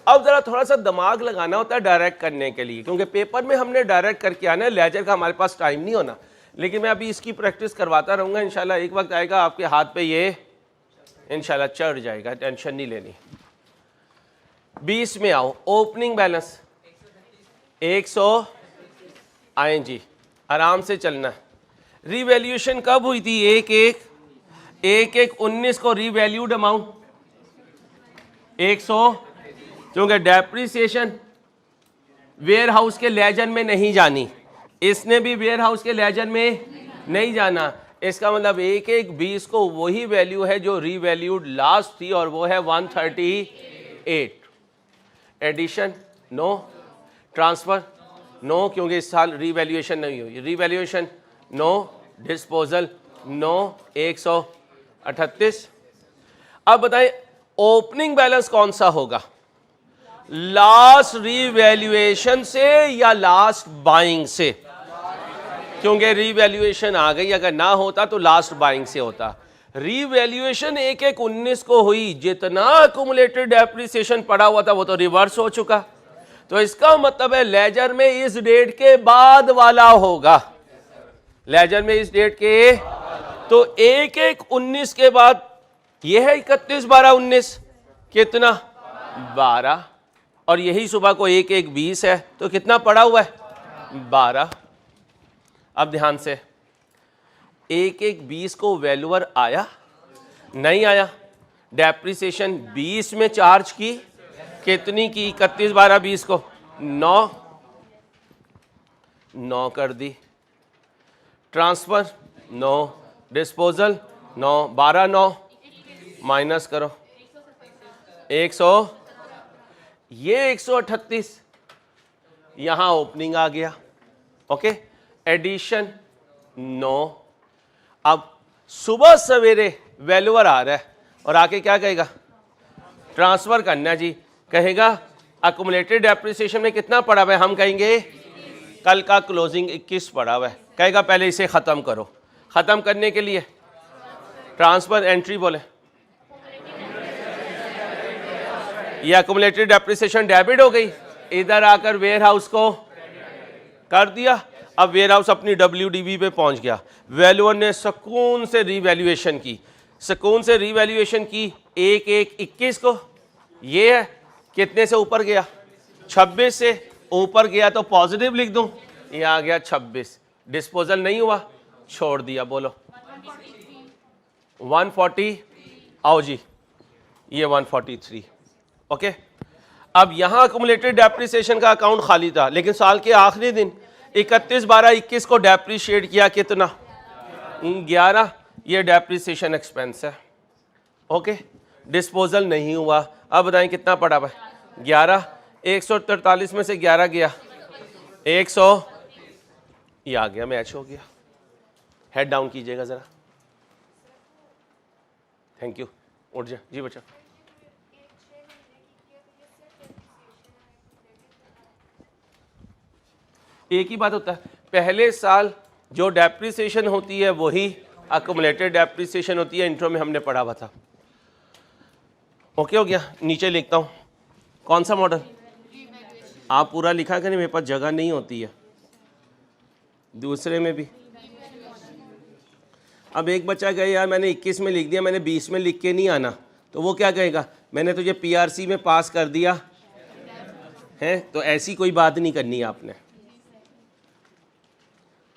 अब ज़रा थोड़ा सा दिमाग लगाना होता है डायरेक्ट करने के लिए, क्योंकि पेपर में हमने डायरेक्ट करके आना है, लेजर का हमारे पास टाइम नहीं होना। लेकिन मैं अभी इसकी प्रैक्टिस करवाता रहूँगा, इंशाल्लाह एक वक्त आएगा आपके हाथ पे ये इंशाल्लाह चढ़ जाएगा, टेंशन नहीं लेनी। 20 में आओ, ओपनिंग बैलेंस 100 आए जी, आराम से चलना। रीवैल्यूएशन कब हुई थी? 1/1/19 को रीवैल्यूड अमाउंट 100, क्योंकि डेप्रिसिएशन वेयर हाउस के लेजर में नहीं जानी, इसने भी वेयर हाउस के लेजर में नहीं जाना। इसका मतलब 1/1/20 को वही वैल्यू है जो रीवैल्यूड लास्ट थी, और वो है 138। एडिशन नो, ट्रांसफर नो, क्योंकि इस साल रीवैल्यूएशन नहीं हुई, रीवैल्यूएशन नो, डिस्पोजल नो, 138। अब बताएं ओपनिंग बैलेंस कौन सा होगा? लास्ट रीवैल्यूएशन से या लास्ट बाइंग से? क्योंकि रीवैल्यूएशन आ गई, अगर ना होता तो लास्ट बाइंग से होता। रीवैल्यूएशन 1/1/19 को हुई, जितना अक्यूमुलेटेड डेप्रिसिएशन पड़ा हुआ था वो तो रिवर्स हो चुका, तो इसका मतलब है लेजर में इस डेट के बाद वाला होगा, लेजर में इस डेट के, तो 1/1/19 के बाद ये है 31 12 19, कितना 12, और यही सुबह को 1/1/20 है, तो कितना पड़ा हुआ है 12। अब ध्यान से, 1/1/20 को वैल्यूअर आया नहीं आया? डेप्रिसिएशन 20 में चार्ज की, कितनी की? 31 12 20 को 9 कर दी। ट्रांसफर 9, डिस्पोजल 9, 12 9 माइनस करो 100, ये 138, यहां ओपनिंग आ गया, ओके। एडिशन 9। अब सुबह सवेरे वैल्यूअर आ रहा है और आके क्या कहेगा, ट्रांसफ़र करना है जी। कहेगा अकुमुलेटेड डेप्रिसिएशन में कितना पड़ा हुआ है, हम कहेंगे कल का क्लोजिंग 21 पड़ा हुआ है। कहेगा पहले इसे ख़त्म करो। ख़त्म करने के लिए ट्रांसफ़र एंट्री बोले, ये अकुमुलेटेड डेप्रिसिएशन डेबिट हो गई, इधर आकर वेयर हाउस को कर दिया। अब वेयर हाउस अपनी WDV पे पहुंच गया। वैल्यूअर ने सुकून से रीवैल्यूएशन की, सुकून से रीवैल्यूएशन की 1/1/21 को। ये है कितने से ऊपर गया, 26 से ऊपर गया तो पॉजिटिव लिख दूं, ये आ गया 26। डिस्पोजल नहीं हुआ, छोड़ दिया। बोलो 140 आओ जी, ये 143। ओके, अब यहां अकुमुलेटेड डेप्रिसिएशन का अकाउंट खाली था, लेकिन साल के आखिरी दिन 31/12/21 को डेप्रिशिएट किया कितना, 11। ये डेप्रिसिएशन एक्सपेंस है। ओके, डिस्पोजल नहीं हुआ। अब बताएं कितना पड़ा हुआ है, 11। 143 में से 11 गया 100, ये आ गया, मैच हो गया। हेड डाउन कीजिएगा जरा, थैंक यू। उठ जा जी बच्चा। एक ही बात होता है, पहले साल जो डेप्रिसिएशन होती है वही अकुमुलेटेड डेप्रिसिएशन होती है। इंट्रो में हमने पढ़ा हुआ था। ओके हो गया। नीचे लिखता हूँ, कौन सा मॉडल, आप पूरा लिखा करें, मेरे पास जगह नहीं होती है। दूसरे में भी, अब एक बच्चा कहे यार मैंने 21 में लिख दिया, मैंने 20 में लिख के नहीं आना, तो वो क्या कहेगा, मैंने तुझे PRC में पास कर दिया है। तो ऐसी कोई बात नहीं करनी है आपने।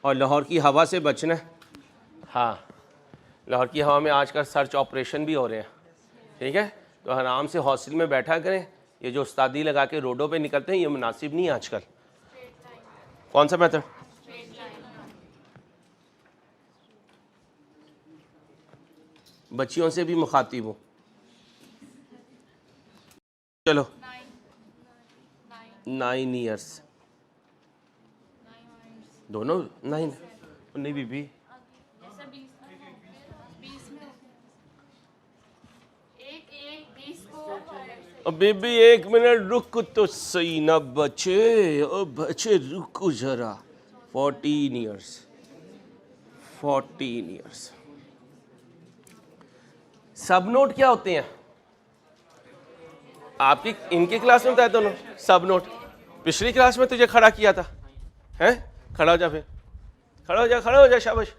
और लाहौर की हवा से बचना है। हाँ, लाहौर की हवा में आजकल सर्च ऑपरेशन भी हो रहे हैं, ठीक है। तो आराम से हॉस्टल में बैठा करें। ये जो उस्तादी लगा के रोडों पे निकलते हैं, ये मुनासिब नहीं है आजकल। कौन सा मेथड, बच्चियों से भी मुखातिब हूँ। चलो 9 ईयर्स, दोनों 9 नहीं बीबी, बीबी 1 मिनट रुक तो सही ना बच्चे, ओ बच्चे रुको जरा। 14 ईयर्स, 14 ईयर्स। सब नोट क्या होते हैं आपकी, इनकी क्लास में बताया दोनों सब नोट। पिछली क्लास में तुझे खड़ा किया था, हैं? खड़ा हो जा, फिर खड़ा हो जा, खड़ा हो जा, शाबाश।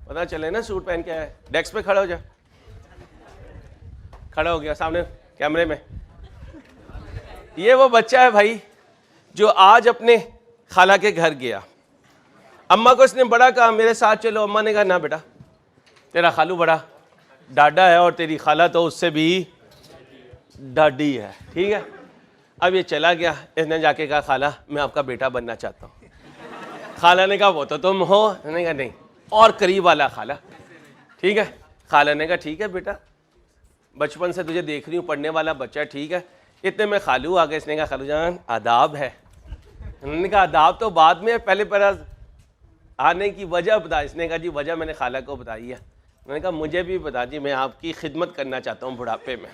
पता चले ना सूट पहन के आया। डेस्क पे खड़ा हो जा, खड़ा हो गया सामने कैमरे में। ये वो बच्चा है भाई जो आज अपने खाला के घर गया। अम्मा को इसने बड़ा कहा मेरे साथ चलो। अम्मा ने कहा ना बेटा, तेरा खालू बड़ा डाडा है और तेरी खाला तो उससे भी डाडी है, ठीक है। अब ये चला गया, इसने जाके कहा खाला मैं आपका बेटा बनना चाहता हूँ। खाला ने कहा वो तो तुम हो। उसने कहा नहीं, और करीब वाला खाला, ठीक है। खाला ने कहा ठीक है बेटा, बचपन से तुझे देख रही हूँ, पढ़ने वाला बच्चा, ठीक है। इतने में खालू आ गए। इसने कहा खालू जान आदाब है। उन्होंने कहा आदाब तो बाद में, पहले पर आने की वजह बता। इसने कहा जी वजह मैंने खाला को बताई है। उन्होंने कहा मुझे भी बता जी, मैं आपकी खिदमत करना चाहता हूँ बुढ़ापे में।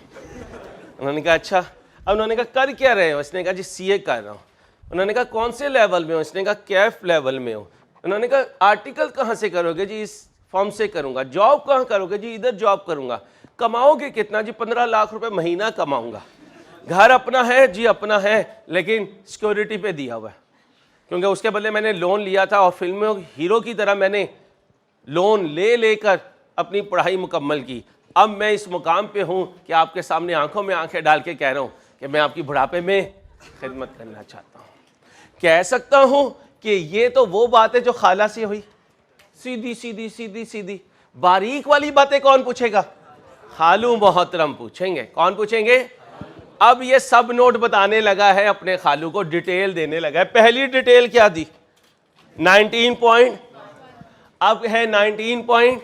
उन्होंने कहा अच्छा। अब उन्होंने कहा कर क्या रहे हो? इसने कहा जी CA कर रहा हूँ। उन्होंने कहा कौन से लेवल में हो? इसने कहा कैफ लेवल में हो। उन्होंने कहा आर्टिकल कहाँ से करोगे जी? इस फॉर्म से करूँगा। जॉब कहाँ करोगे जी? इधर जॉब करूँगा। कमाओगे कितना जी? 15 लाख रुपए महीना कमाऊँगा। घर अपना है जी? अपना है, लेकिन सिक्योरिटी पे दिया हुआ है, क्योंकि उसके बदले मैंने लोन लिया था और फिल्म में हीरो की तरह मैंने लोन लेकर अपनी पढ़ाई मुकम्मल की। अब मैं इस मुकाम पे हूँ कि आपके सामने आंखों में आंखें डाल के कह रहा हूँ कि मैं आपकी बुढ़ापे में खिदमत करना चाहता हूँ। कह सकता हूँ कि ये तो वो बात है जो खाला से हुई, सीधी सीधी सीधी सीधी। बारीक वाली बातें कौन पूछेगा? खालू मोहतरम पूछेंगे। कौन पूछेंगे? अब ये सब नोट बताने लगा है, अपने खालू को डिटेल देने लगा है। पहली डिटेल क्या दी? 19 पॉइंट, अब है 19 पॉइंट।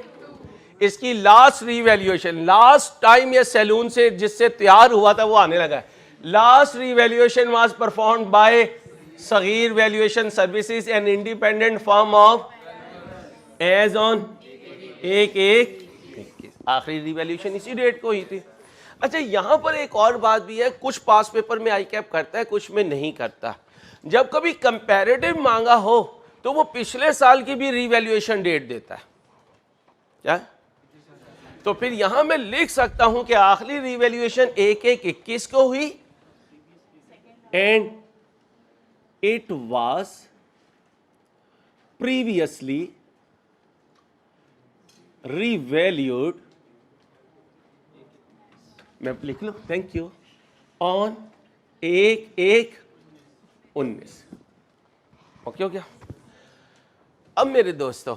इसकी लास्ट रीवैल्यूएशन, लास्ट टाइम ये सैलून से जिससे तैयार हुआ था वो आने लगा है। Last revaluation was performed by Sagir valuation services and independent firm of as on 1/1/21। आखिरी रिवैल्यूएशन इसी डेट को हुई थी। अच्छा, यहां पर एक और बात भी है, कुछ पास पेपर में आई कैप करता है, कुछ में नहीं करता। जब कभी कंपैरेटिव मांगा हो तो वो पिछले साल की भी रिवैल्यूएशन डेट देता है। क्या? तो फिर यहां मैं लिख सकता हूं कि आखिरी रिवैल्यूएशन 1/1/21 को हुई and it was previously revalued, मैं लिख लूं, थैंक यू, ऑन 1/1/19। ओके हो गया? अब मेरे दोस्तों,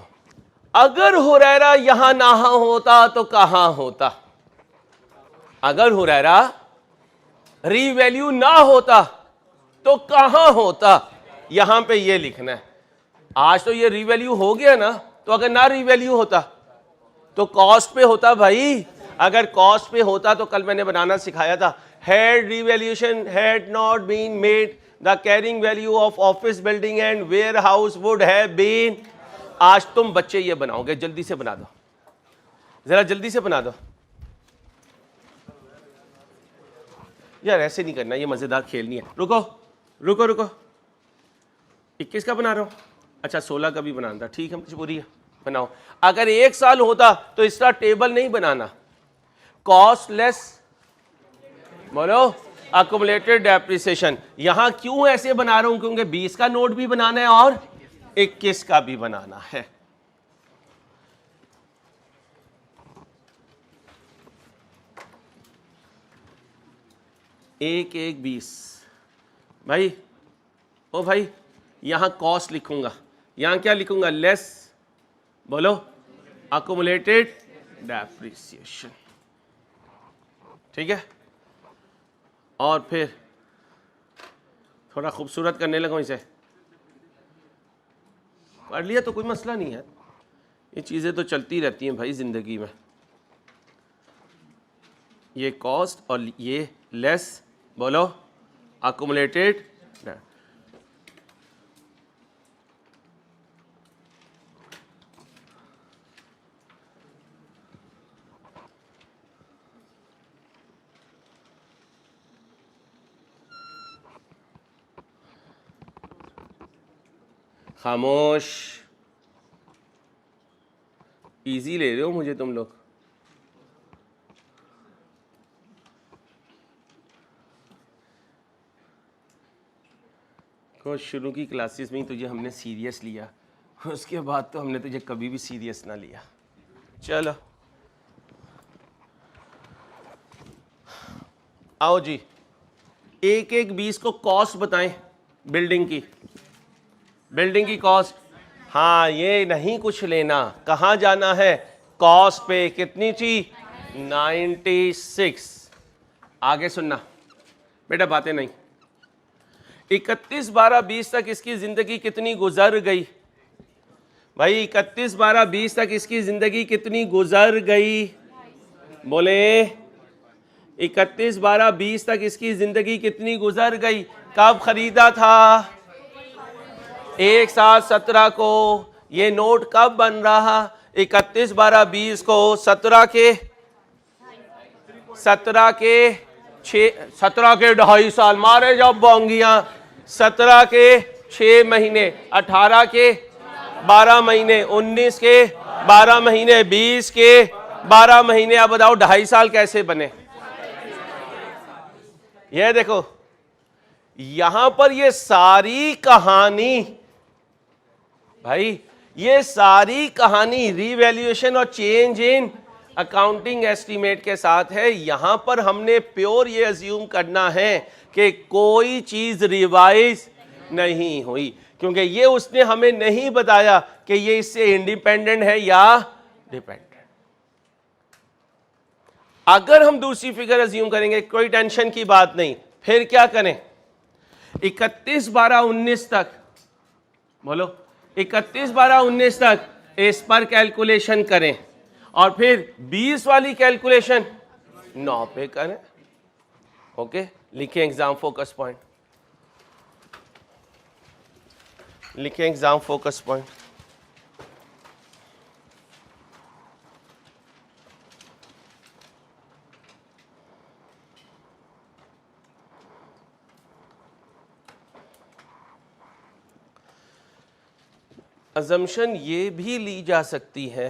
अगर हुरैरा यहां ना होता तो कहां होता? अगर हुरैरा रीवैल्यू ना होता तो कहां होता? यहां पे ये लिखना है। आज तो ये रीवैल्यू हो गया ना, तो अगर ना रीवैल्यू होता तो कॉस्ट पे होता भाई। अगर कॉस्ट पे होता तो कल मैंने बनाना सिखाया था, had revaluation had not been made the carrying value of office building and warehouse would have been. आज तुम बच्चे ये बनाओगे, जल्दी से बना दो, जरा जल्दी से बना दो यार, ऐसे नहीं करना, ये मजेदार खेल नहीं है। रुको रुको रुको, 21 का बना रहा हूं, अच्छा 16 का भी बनाना था, ठीक है मजबूरी है, बनाओ। अगर 1 साल होता तो इसका टेबल नहीं बनाना, कॉस्ट लेस बोलो अक्यूमुलेटेड डेप्रिसिएशन। यहां क्यों ऐसे बना रहा हूं? क्योंकि 20 का नोट भी बनाना है और 21 का भी बनाना है। एक 20 भाई, ओ भाई, यहां कॉस्ट लिखूंगा, यहां क्या लिखूंगा? लेस बोलो अक्यूमुलेटेड डेप्रिसिएशन, ठीक है। और फिर थोड़ा खूबसूरत करने लगा इसे, कर लिया तो कोई मसला नहीं है, ये चीज़ें तो चलती रहती हैं भाई ज़िंदगी में। ये कॉस्ट और ये लेस बोलो अक्यूमुलेटेड। खामोश, इजी ले रहे हो मुझे तुम लोग। को शुरू की क्लासेस में ही तुझे हमने सीरियस लिया, उसके बाद तो हमने तुझे कभी भी सीरियस ना लिया। चलो आओ जी, 1/1/20 को कॉस्ट बताएं बिल्डिंग की, बिल्डिंग की कॉस्ट। हाँ, ये नहीं कुछ लेना, कहाँ जाना है? कॉस्ट पे। कितनी थी? 96। आगे सुनना बेटा, बातें नहीं। 31/12/20 तक इसकी जिंदगी कितनी गुजर गई भाई? 31/12/20 तक इसकी जिंदगी कितनी गुजर गई? बोले 31/12/20 तक इसकी जिंदगी कितनी गुजर गई? कब खरीदा था? 1/7/17 को। ये नोट कब बन रहा? 31/12/20 को। 17 के 2.5 साल मारे जब बोंगियां। 17 के 6 महीने, 18 के 12 महीने, 19 के 12 महीने, 20 के 12 महीने। अब बताओ 2.5 साल कैसे बने? ये देखो यहां पर ये सारी कहानी भाई, ये सारी कहानी रिवैल्यूएशन और चेंज इन अकाउंटिंग एस्टीमेट के साथ है। यहां पर हमने प्योर ये अज्यूम करना है कि कोई चीज रिवाइज नहीं हुई, क्योंकि ये उसने हमें नहीं बताया कि ये इससे इंडिपेंडेंट है या डिपेंडेंट। अगर हम दूसरी फिगर अज्यूम करेंगे, कोई टेंशन की बात नहीं। फिर क्या करें? 31/12/19 तक, बोलो 31/12/19 तक इस पर कैलकुलेशन करें और फिर 20 वाली कैलकुलेशन 9 पे करें। ओके, लिखें एग्जाम फोकस पॉइंट, लिखें एग्जाम फोकस पॉइंट। अजम्पशन ये भी ली जा सकती है,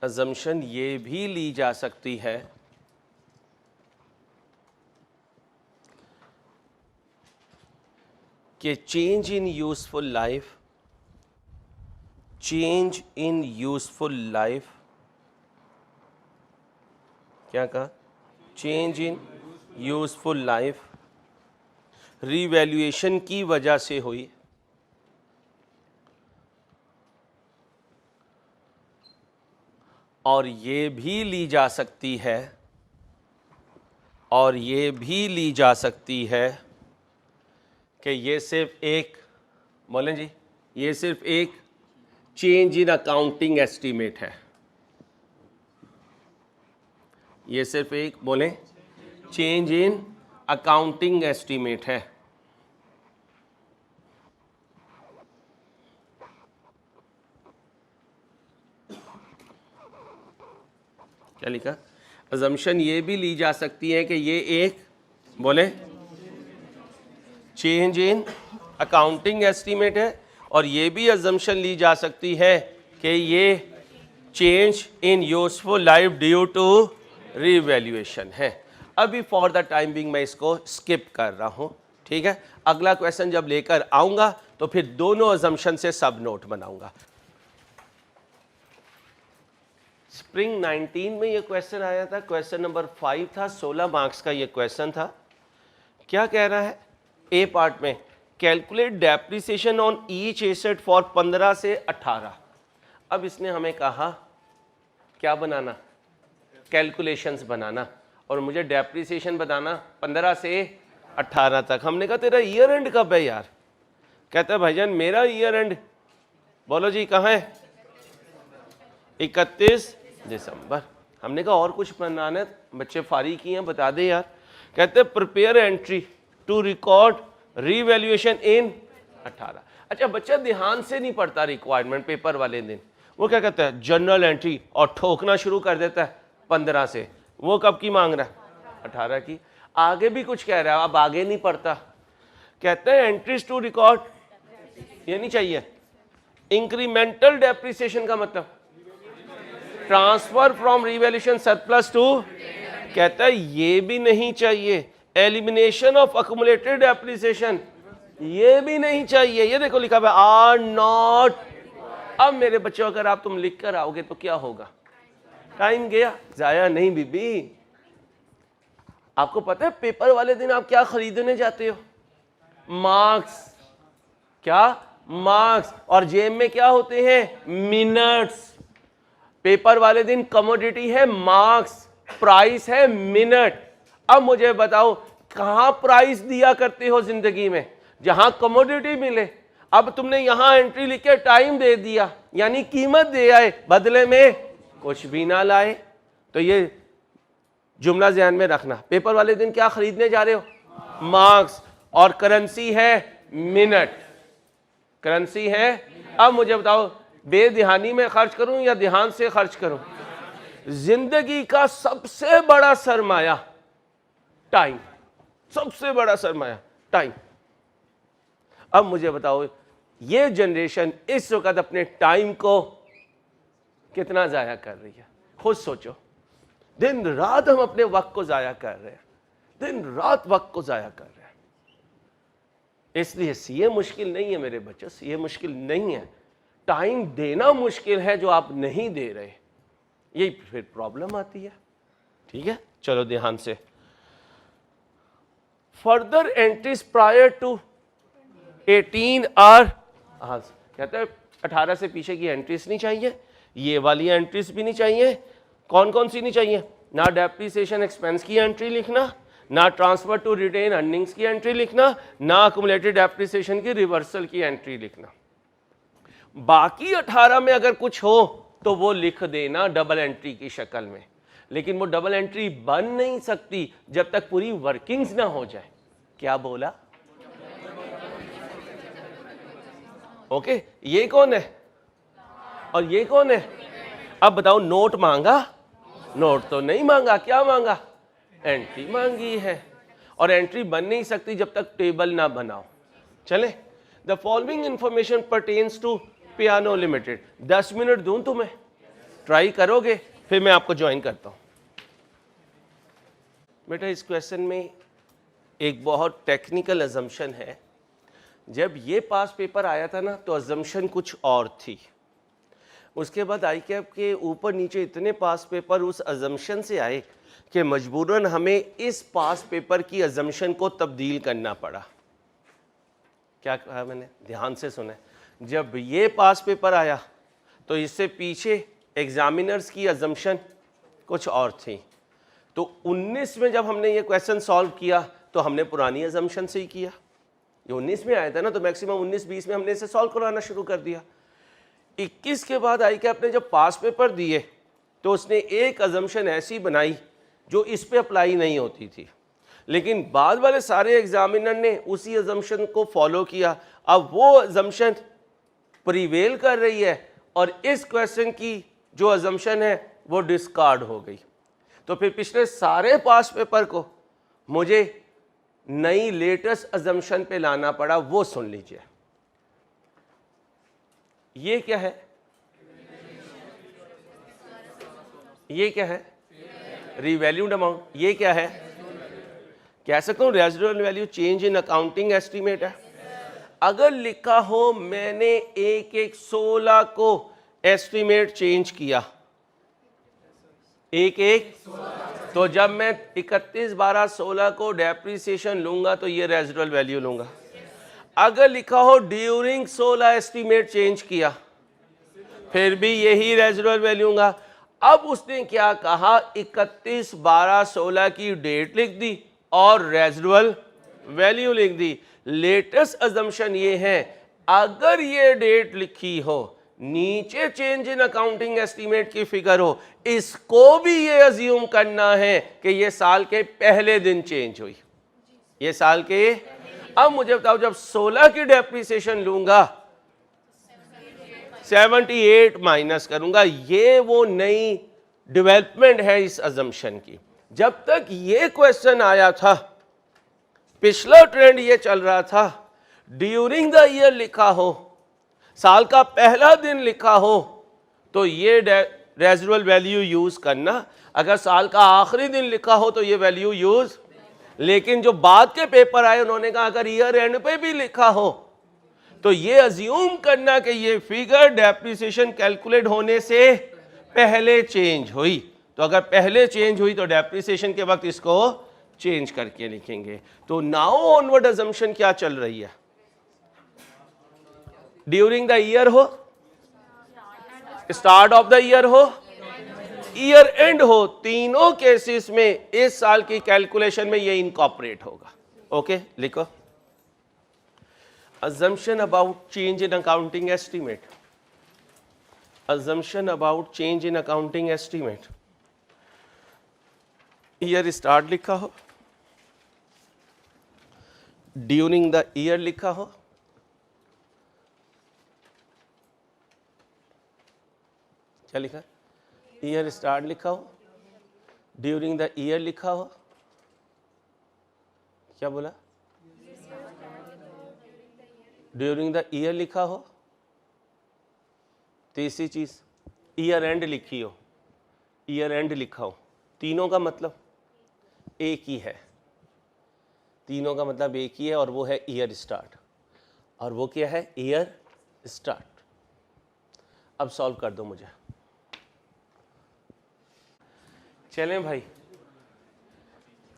अजम्पशन ये भी ली जा सकती है कि change in useful life, change in useful life, क्या कहा, change in useful life revaluation की वजह से हुई, और ये भी ली जा सकती है, और ये भी ली जा सकती है कि ये सिर्फ एक, बोलें जी, ये सिर्फ एक चेंज इन अकाउंटिंग एस्टीमेट है, ये सिर्फ एक, बोलें, चेंज इन अकाउंटिंग एस्टीमेट है। क्या लिखा, अजम्पशन ये भी ली जा सकती है कि ये एक, बोले, चेंज इन अकाउंटिंग एस्टीमेट है, और ये भी अजम्पशन ली जा सकती है कि ये change in useful life due to revaluation है। अभी फॉर द टाइम बिंग मैं इसको स्किप कर रहा हूँ, ठीक है। अगला क्वेश्चन जब लेकर आऊँगा तो फिर दोनों अजम्पशन से सब नोट बनाऊँगा। स्प्रिंग 19 में ये क्वेश्चन आया था, क्वेश्चन नंबर 5 था, 16 मार्क्स का ये क्वेश्चन था। क्या कह रहा है, ए पार्ट में calculate depreciation on each asset for 15 से 18। अब इसने हमें कहा क्या बनाना, कैलकुलेशंस बनाना, और मुझे डेप्रिसिएशन बताना 15 से 18 तक। हमने कहा तेरा ईयर एंड कब है यार, कहता है भाईजान मेरा ईयर एंड, बोलो जी कहाँ है, 31 दिसंबर। हमने कहा और कुछ बनाना है, बच्चे फारिग किए हैं, बता दे यार। कहते हैं prepare entry to record revaluation in 18। अच्छा, बच्चा ध्यान से नहीं पढ़ता रिक्वायरमेंट पेपर वाले दिन, वो क्या कहता है जनरल एंट्री, और ठोकना शुरू कर देता है 15 से। वो कब की मांग रहा है, 18 की। आगे भी कुछ कह रहा है, अब आगे नहीं पढ़ता, कहते हैं एंट्रीज टू रिकॉर्ड, ये नहीं चाहिए। इंक्रीमेंटल डेप्रिसिएशन का मतलब transfer from revaluation surplus to, कहता है ये भी नहीं चाहिए। एलिमिनेशन ऑफ अक्यूमुलेटेड डेप्रिसिएशन, ये भी नहीं चाहिए। ये देखो लिखा हुआ आर नॉट। अब मेरे बच्चों अगर आप तुम लिख कर आओगे तो क्या होगा, टाइम गया, जाया नहीं बीबी। आपको पता है पेपर वाले दिन आप क्या खरीदने जाते हो, मार्क्स, क्या मार्क्स, और जेब में क्या होते हैं, मिनट्स। पेपर वाले दिन कमोडिटी है मार्क्स, प्राइस है मिनट। अब मुझे बताओ कहां प्राइस दिया करते हो जिंदगी में, जहां कमोडिटी मिले। अब तुमने यहां एंट्री लिख के टाइम दे दिया, यानी कीमत दे आए, बदले में कुछ भी ना लाए। तो ये जुमला ध्यान में रखना। पेपर वाले दिन क्या खरीदने जा रहे हो, मार्क्स, और करेंसी है मिनट, करेंसी है। अब मुझे बताओ बेध्यानी में खर्च करूं या ध्यान से खर्च करूं। जिंदगी का सबसे बड़ा सरमाया टाइम, सबसे बड़ा सरमाया टाइम। अब मुझे बताओ ये जनरेशन इस वक्त अपने टाइम को कितना जाया कर रही है, खुद सोचो। दिन रात हम अपने वक्त को जाया कर रहे हैं, दिन रात वक्त को जाया कर रहे हैं। इसलिए सीए मुश्किल नहीं है मेरे बच्चों, सीए मुश्किल नहीं है, टाइम देना मुश्किल है जो आप नहीं दे रहे, यही फिर प्रॉब्लम आती है। ठीक है, चलो ध्यान से। Further entries prior to 18 are, कहते हैं 18 से पीछे की एंट्रीज नहीं चाहिए, ये वाली एंट्रीज भी नहीं चाहिए। कौन कौन सी नहीं चाहिए, ना डेप्रिसिएशन एक्सपेंस की एंट्री लिखना, ना ट्रांसफर टू रिटेन अर्निंग्स की एंट्री लिखना, ना अक्यूमुलेटेड डेप्रिसिएशन की रिवर्सल की एंट्री लिखना। बाकी 18 में अगर कुछ हो तो वो लिख देना डबल एंट्री की शक्ल में, लेकिन वो डबल एंट्री बन नहीं सकती जब तक पूरी वर्किंग्स ना हो जाए। क्या बोला, ओके। ये कौन है और ये कौन है, अब बताओ। नोट मांगा, नोट तो नहीं मांगा, क्या मांगा, एंट्री मांगी है। और एंट्री बन नहीं सकती जब तक टेबल ना बनाओ। चले, the following information pertains to piano limited. 10 minute दूं तुम्हें, ट्राई करोगे, फिर मैं आपको ज्वाइन करता हूं। बेटा इस क्वेश्चन में एक बहुत टेक्निकल अजम्पशन है। जब ये पास पेपर आया था ना तो अजम्पशन कुछ और थी। उसके बाद ICAP के ऊपर नीचे इतने पास पेपर उस अजम्पशन से आए कि मजबूरन हमें इस पास पेपर की अजम्पशन को तब्दील करना पड़ा। क्या कहा मैंने, ध्यान से सुने। जब ये पास पेपर आया तो इससे पीछे एग्जामिनर्स की अजम्पशन कुछ और थी। तो 19 में जब हमने ये क्वेश्चन सॉल्व किया तो हमने पुरानी अजम्पशन से ही किया। ये 19 में आया था ना, तो मैक्सिमम 19-20 में हमने इसे सॉल्व कराना शुरू कर दिया। 21 के बाद ICAP ने जब पास पेपर दिए तो उसने एक अजम्पशन ऐसी बनाई जो इस पे अप्लाई नहीं होती थी, लेकिन बाद वाले सारे एग्जामिनर ने उसी अजम्पशन को फॉलो किया। अब वो अजम्पशन प्रिवेल कर रही है और इस क्वेश्चन की जो अजम्पशन है वो डिस्कार्ड हो गई। तो फिर पिछले सारे पास पेपर को मुझे नई लेटेस्ट अजम्पशन पे लाना पड़ा। वो सुन लीजिए, ये क्या है, ये क्या है, रीवैल्यूड अमाउंट। ये क्या है, कह सकता हूं residual value change in accounting estimate है। अगर लिखा हो मैंने 1/1/16 को एस्टीमेट चेंज किया, 1/1, तो जब मैं 31/12/16 को डेप्रिसिएशन लूंगा तो ये रेजिडुअल वैल्यू लूंगा। अगर लिखा हो ड्यूरिंग 16 एस्टीमेट चेंज किया, फिर भी यही रेजिडुअल वैल्यू लूंगा। अब उसने क्या कहा, 31/12/16 की डेट लिख दी और रेजिडुअल वैल्यू लिख दी। लेटेस्ट अजम्पशन ये है, अगर ये डेट लिखी हो, नीचे चेंज इन अकाउंटिंग एस्टीमेट की फिगर हो, इसको भी ये अज्यूम करना है कि ये साल के पहले दिन चेंज हुई, ये साल के। अब मुझे बताओ, जब 16 की डेप्रिसिएशन लूंगा 78 माइनस करूंगा, ये वो नई डेवलपमेंट है इस अजम्पशन की। जब तक ये क्वेश्चन आया था, पिछला ट्रेंड ये चल रहा था, ड्यूरिंग द ईयर लिखा हो, साल का पहला दिन लिखा हो, तो ये रेजिडुअल वैल्यू यूज करना। अगर साल का आखिरी दिन लिखा हो तो ये वैल्यू यूज। लेकिन जो बाद के पेपर आए उन्होंने कहा अगर ईयर एंड पे भी लिखा हो तो ये अज्यूम करना कि ये फिगर डेप्रिसिएशन कैलकुलेट होने से पहले चेंज हुई। तो अगर पहले चेंज हुई तो डेप्रिसिएशन के वक्त इसको चेंज करके लिखेंगे। तो नाउ ऑनवर्ड अजम्पशन क्या चल रही है, ड्यूरिंग द ईयर हो, स्टार्ट ऑफ द ईयर हो, ईयर एंड हो, तीनों केसेस में इस साल की कैलकुलेशन में ये इनकॉर्पोरेट होगा। ओके, लिखो assumption about change in accounting estimate, assumption about change in accounting estimate। Year start लिखा हो, ड्यूरिंग द ईयर लिखा हो, क्या लिखा, ईयर स्टार्ट लिखा हो, ड्यूरिंग द ईयर लिखा हो, क्या बोला, ड्यूरिंग द ईयर लिखा हो, तीसरी चीज ईयर एंड लिखी हो, ईयर एंड लिखा हो। तीनों का मतलब एक ही है, तीनों का मतलब एक ही है और वो है ईयर स्टार्ट। और वो क्या है, ईयर स्टार्ट। अब सॉल्व कर दो मुझे। चलें भाई,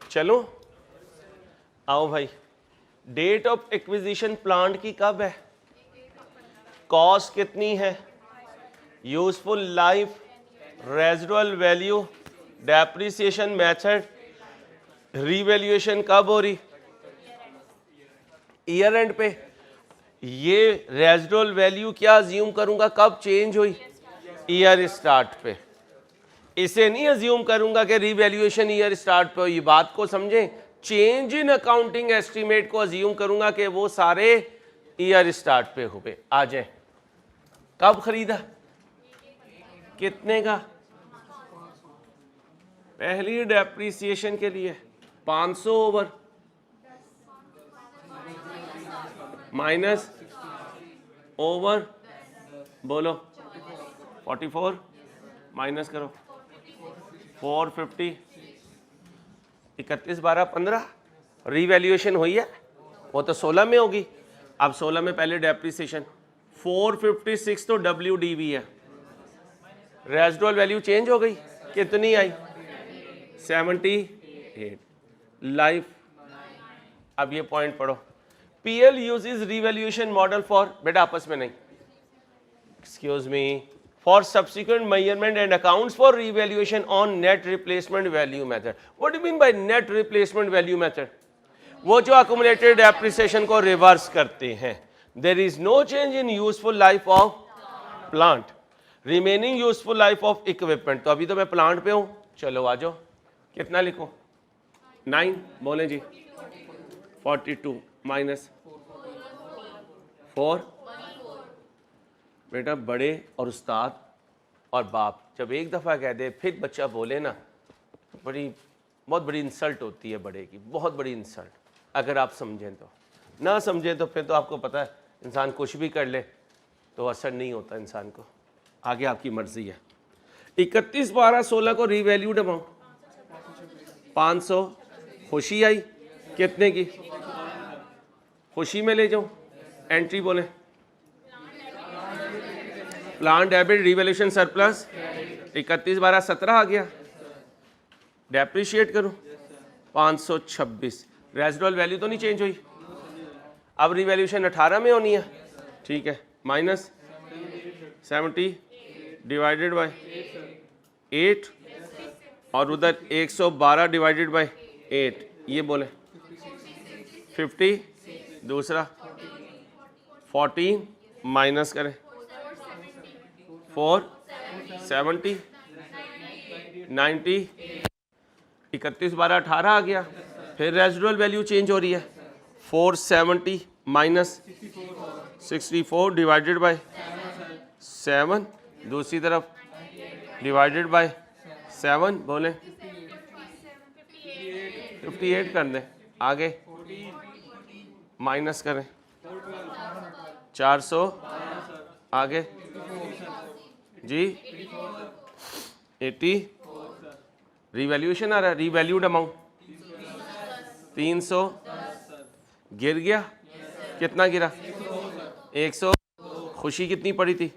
चलो आओ भाई। डेट ऑफ एक्विजिशन प्लांट की कब है, कॉस्ट कितनी है, useful life, residual value, depreciation method, revaluation कब हो रही, ईयर एंड पे। ये रेजिडुअल वैल्यू क्या अज्यूम करूंगा, कब चेंज हुई, ईयर स्टार्ट पे। इसे नहीं अज्यूम करूंगा कि रीवैल्यूएशन ईयर स्टार्ट पे हो। ये बात को समझें, चेंज इन अकाउंटिंग एस्टीमेट को अज्यूम करूंगा कि वो सारे ईयर स्टार्ट पे हुए। आ जाए, कब खरीदा, कितने का, पहली डेप्रिसिएशन के लिए 500 ओवर माइनस ओवर बोलो 44 माइनस करो 450 31 12 15 रीवैल्यूएशन हुई है, वो तो 16 में होगी। अब 16 में पहले डेप्रिसिएशन 456 तो WDV है, रेजिडुअल वैल्यू चेंज हो गई, कितनी आई 78 लाइफ। अब ये पॉइंट पढ़ो, PL uses revaluation model for, बेटा आपस में नहीं, excuse me, for subsequent measurement and accounts for revaluation on net replacement value method. What do you mean by net replacement value method? वो जो accumulated depreciation को reverse करते हैं। There is no change in useful life of plant, remaining useful life of equipment। तो अभी तो मैं plant पे हूँ, चलो आ जाओ, कितना लिखूं 9 बोले जी 42 माइनस 4। बेटा बड़े और उस्ताद और बाप जब एक दफ़ा कह दे फिर बच्चा बोले ना, बहुत बड़ी इंसल्ट होती है बड़े की, बहुत बड़ी इंसल्ट। अगर आप समझें तो, ना समझें तो फिर तो आपको पता है इंसान कुछ भी कर ले तो असर नहीं होता इंसान को, आगे आपकी मर्जी है। 31 12 16 को रीवैल्यूड अमाउंट 500, खुशी आई कितने की, खुशी में ले जाऊं, एंट्री बोले प्लान डेबिट रिवैल्यूएशन सरप्लस 31 12 17 आ गया, डेप्रिशिएट करूं 526, रेजिडुअल वैल्यू तो नहीं चेंज हुई, अब रिवैल्यूएशन 18 में होनी है, ठीक है, माइनस 70 डिवाइडेड बाय 8 और उधर 112 डिवाइडेड बाय 8, ये बोले 50, दूसरा 14 माइनस करें 4 70 90 31 12 18 आ गया, फिर रेजिडुअल वैल्यू चेंज हो रही है 470 माइनस 64 डिवाइडेड बाय 7, दूसरी तरफ डिवाइडेड बाय 7 बोले 58 कर दें, आगे माइनस करें 400, आगे जी 80, रिवैल्यूएशन आ रहा है, रिवैल्यूड अमाउंट 300 गिर गया, कितना गिरा 100, खुशी कितनी पड़ी थी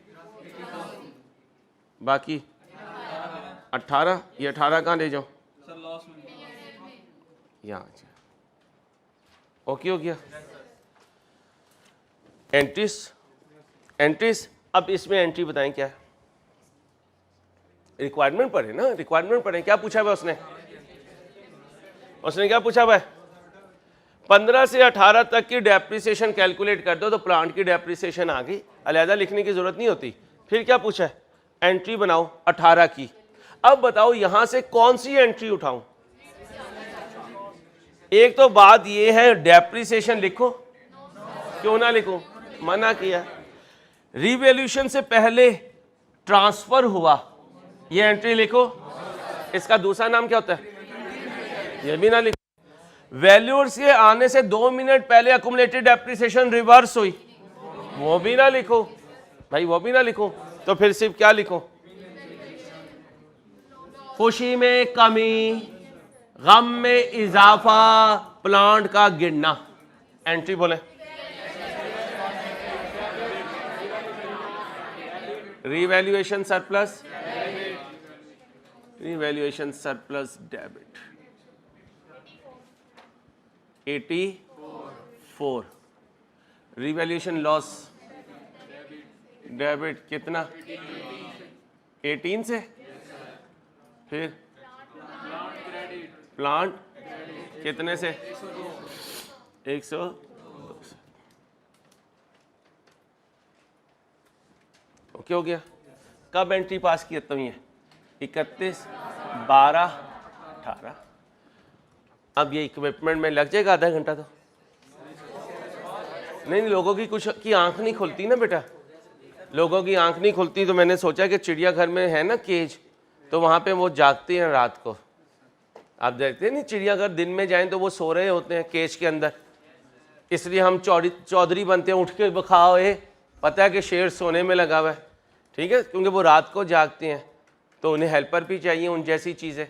बाकी 18, ये 18 कहाँ ले जाओ यहाँ, ओके हो गया। एंट्रीज अब इसमें एंट्री बताएं क्या है, रिक्वायरमेंट पर है ना, रिक्वायरमेंट पर है, क्या पूछा हुआ उसने क्या पूछा हुआ है 15 से 18 तक की डेप्रिसिएशन कैलकुलेट कर दो तो प्लांट की डेप्रिसिएशन आ गई, अलहदा लिखने की जरूरत नहीं होती। फिर क्या पूछा है, एंट्री बनाओ 18 की। अब बताओ यहां से कौन सी एंट्री उठाऊं, एक तो बात ये है डेप्रिसिएशन लिखो, क्यों ना लिखो, मना किया। रिवैल्यूएशन से पहले ट्रांसफर हुआ, ये एंट्री लिखो, इसका दूसरा नाम क्या होता है, ये भी ना लिखो। वैल्यूअर्स के आने से 2 मिनट पहले अकुमुलेटेड डेप्रिसिएशन रिवर्स हुई, वो भी ना लिखो भाई, वो भी ना लिखो, तो फिर सिर्फ क्या लिखो, खुशी में कमी, गम में इजाफा, प्लांट का गिरना, एंट्री बोले revaluation surplus, revaluation surplus debit 84, revaluation loss debit कितना 18 से, फिर प्लांट कितने से 100, ओके हो गया। कब एंट्री पास की तुम ये 31 12 18, अब ये इक्विपमेंट में लग जाएगा आधा घंटा तो नहीं, लोगों की कुछ की आंख नहीं खुलती ना बेटा, लोगों की आंख नहीं खुलती, तो मैंने सोचा कि चिड़ियाघर में है ना केज, तो वहाँ पे वो जागते हैं रात को, आप देखते हैं नहीं चिड़ियाघर दिन में जाएं तो वो सो रहे होते हैं केज के अंदर, इसलिए हम चौधरी बनते हैं, उठ के बखाओ है, पता है कि शेर सोने में लगा हुआ है, ठीक है, क्योंकि वो रात को जागते हैं तो उन्हें हेल्पर भी चाहिए उन जैसी चीज़ें,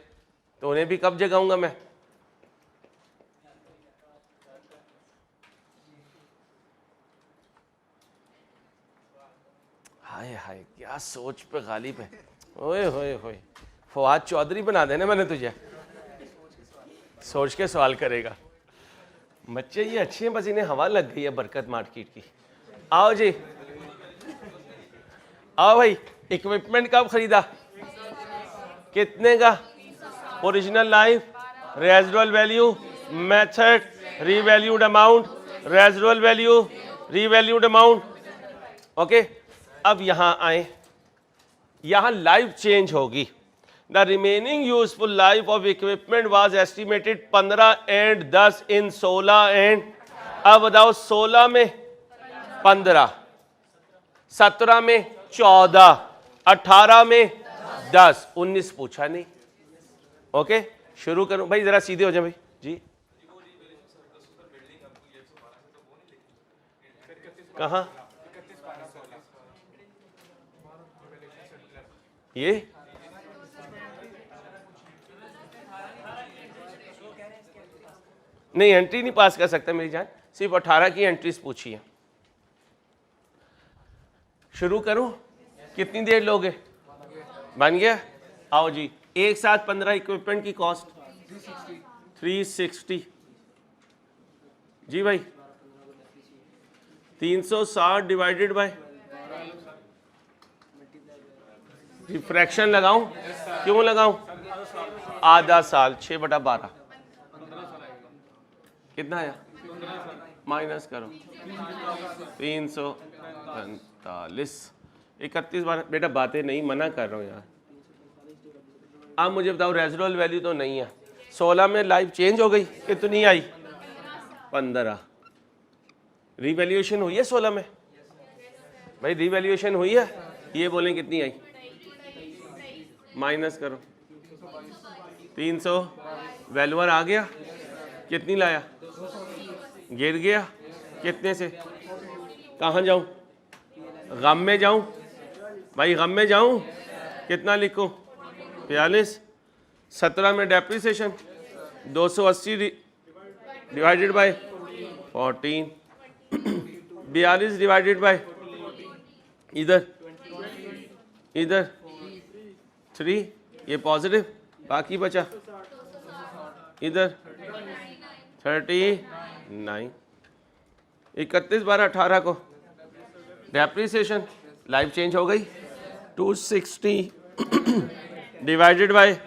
तो उन्हें भी कब जगाऊंगा मैं। हाय हाय क्या सोच पे गालिब है, ओए होए होए, फवाद चौधरी बना देना मैंने तुझे, सोच के सवाल करेगा। बच्चे ये अच्छे हैं, बस इन्हें हवा लग गई है बरकत मार्केट की। आओ जी, आओ भाई, इक्विपमेंट कब खरीदा, कितने का, original life, residual value, method, revalued amount, residual value, revalued amount, okay. अब यहां आए, यहां लाइफ चेंज होगी। The remaining useful life of equipment was estimated 15 and 10 in 16 and, अब बताओ 16 में 15, 17 में 14, 18 में 10, 19 पूछा नहीं। ओके शुरू करूं भाई, जरा सीधे हो जाए भाई जी। कहां ये, नहीं एंट्री नहीं पास कर सकता मेरी जान, सिर्फ 18 की एंट्रीज पूछी है। शुरू करूं, कितनी देर लोगे, बन गया। आओ जी, एक साथ 15 इक्विपमेंट की कॉस्ट 360 जी भाई, 360 डिवाइडेड बाय, फ्रैक्शन लगाऊं, क्यों लगाऊं, आधा साल, 6/12 कितना आया, माइनस करो 345, 31 बार, बेटा बातें नहीं, मना कर रहा हूं यार। अब मुझे बताओ रेजिडुअल वैल्यू तो नहीं है, 16 में लाइफ चेंज हो गई, कितनी आई 15, रीवैल्यूएशन हुई है 16 में भाई, रीवैल्यूएशन हुई है, ये बोलें कितनी आई, माइनस करो 300, वैल्यूअर आ गया, कितनी लाया, गिर गया, कितने से, कहाँ जाऊं, गम में जाऊं भाई, गम में जाऊं, कितना लिखूं 42, 17 में depreciation 280 divided by 14, 42 divided by इधर 3, ये पॉजिटिव, बाकी बचा इधर 39, 31/12 को डेप्रिसिएशन, लाइफ चेंज हो गई 260 डिवाइडेड बाय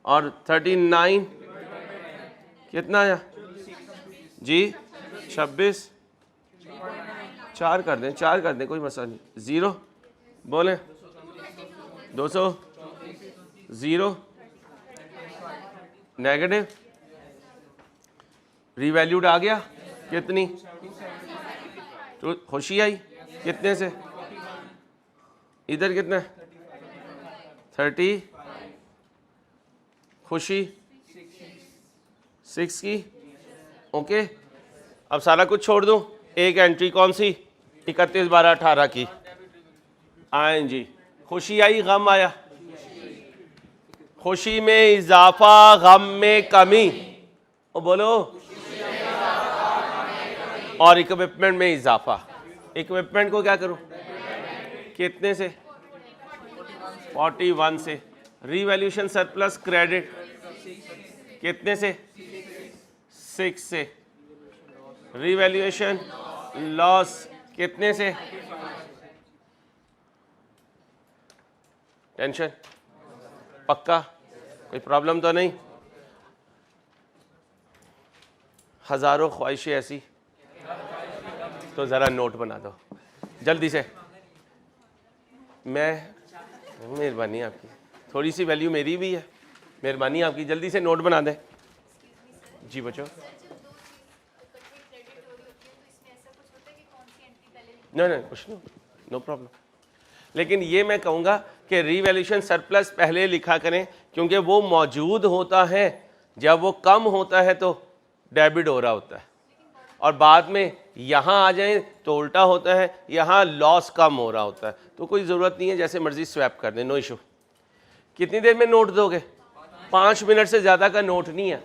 और 39, कितना आया जी 26, 4 कर दें कोई मसला नहीं, 0 बोले 200, 0 नेगेटिव, रीवैल्यूड आ गया, कितनी, तो खुशी आई, कितने से, इधर कितना 30, खुशी 6 की, ओके। अब सारा कुछ छोड़ दूं, एक एंट्री कौन सी, 31/12/18 की, आए जी, खुशी आई, गम आया, खुशी में इजाफा, गम में कमी, और बोलो, और इक्विपमेंट में इजाफा। इक्विपमेंट को क्या करूं, कितने से 41 से, रीवैल्यूएशन सरप्लस क्रेडिट कितने से 6 से, रीवैल्यूएशन लॉस कितने से, टेंशन पक्का, कोई प्रॉब्लम तो नहीं, हजारों ख्वाहिशें ऐसी, तो ज़रा नोट बना दो जल्दी से, मैं, मेहरबानी आपकी, थोड़ी सी वैल्यू मेरी भी है, मेहरबानी आपकी, जल्दी से नोट बना दें जी बच्चों। नहीं कुछ नहीं, नो प्रॉब्लम, लेकिन ये मैं कहूँगा कि रीवैल्यूएशन सरप्लस पहले लिखा करें, क्योंकि वो मौजूद होता है, जब वो कम होता है तो डेबिट हो रहा होता है। और बाद में यहाँ आ जाएं तो उल्टा होता है, यहाँ लॉस कम हो रहा होता है। तो कोई ज़रूरत नहीं है, जैसे मर्जी स्वैप कर दें, नो इशू। कितनी देर में नोट दोगे? 5 मिनट से ज़्यादा का नोट नहीं है।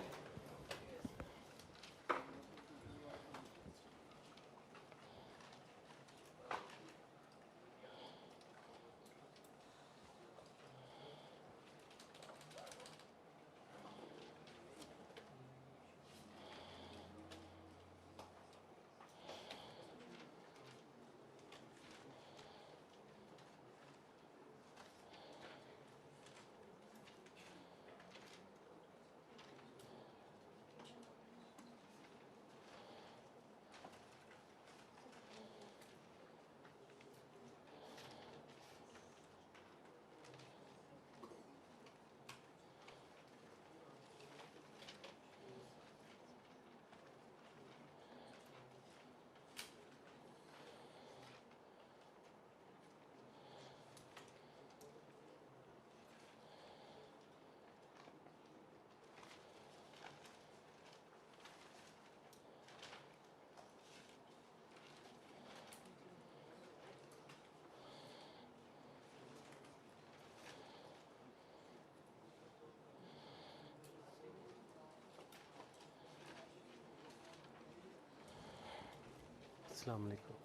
अस्सलाम वालेकुम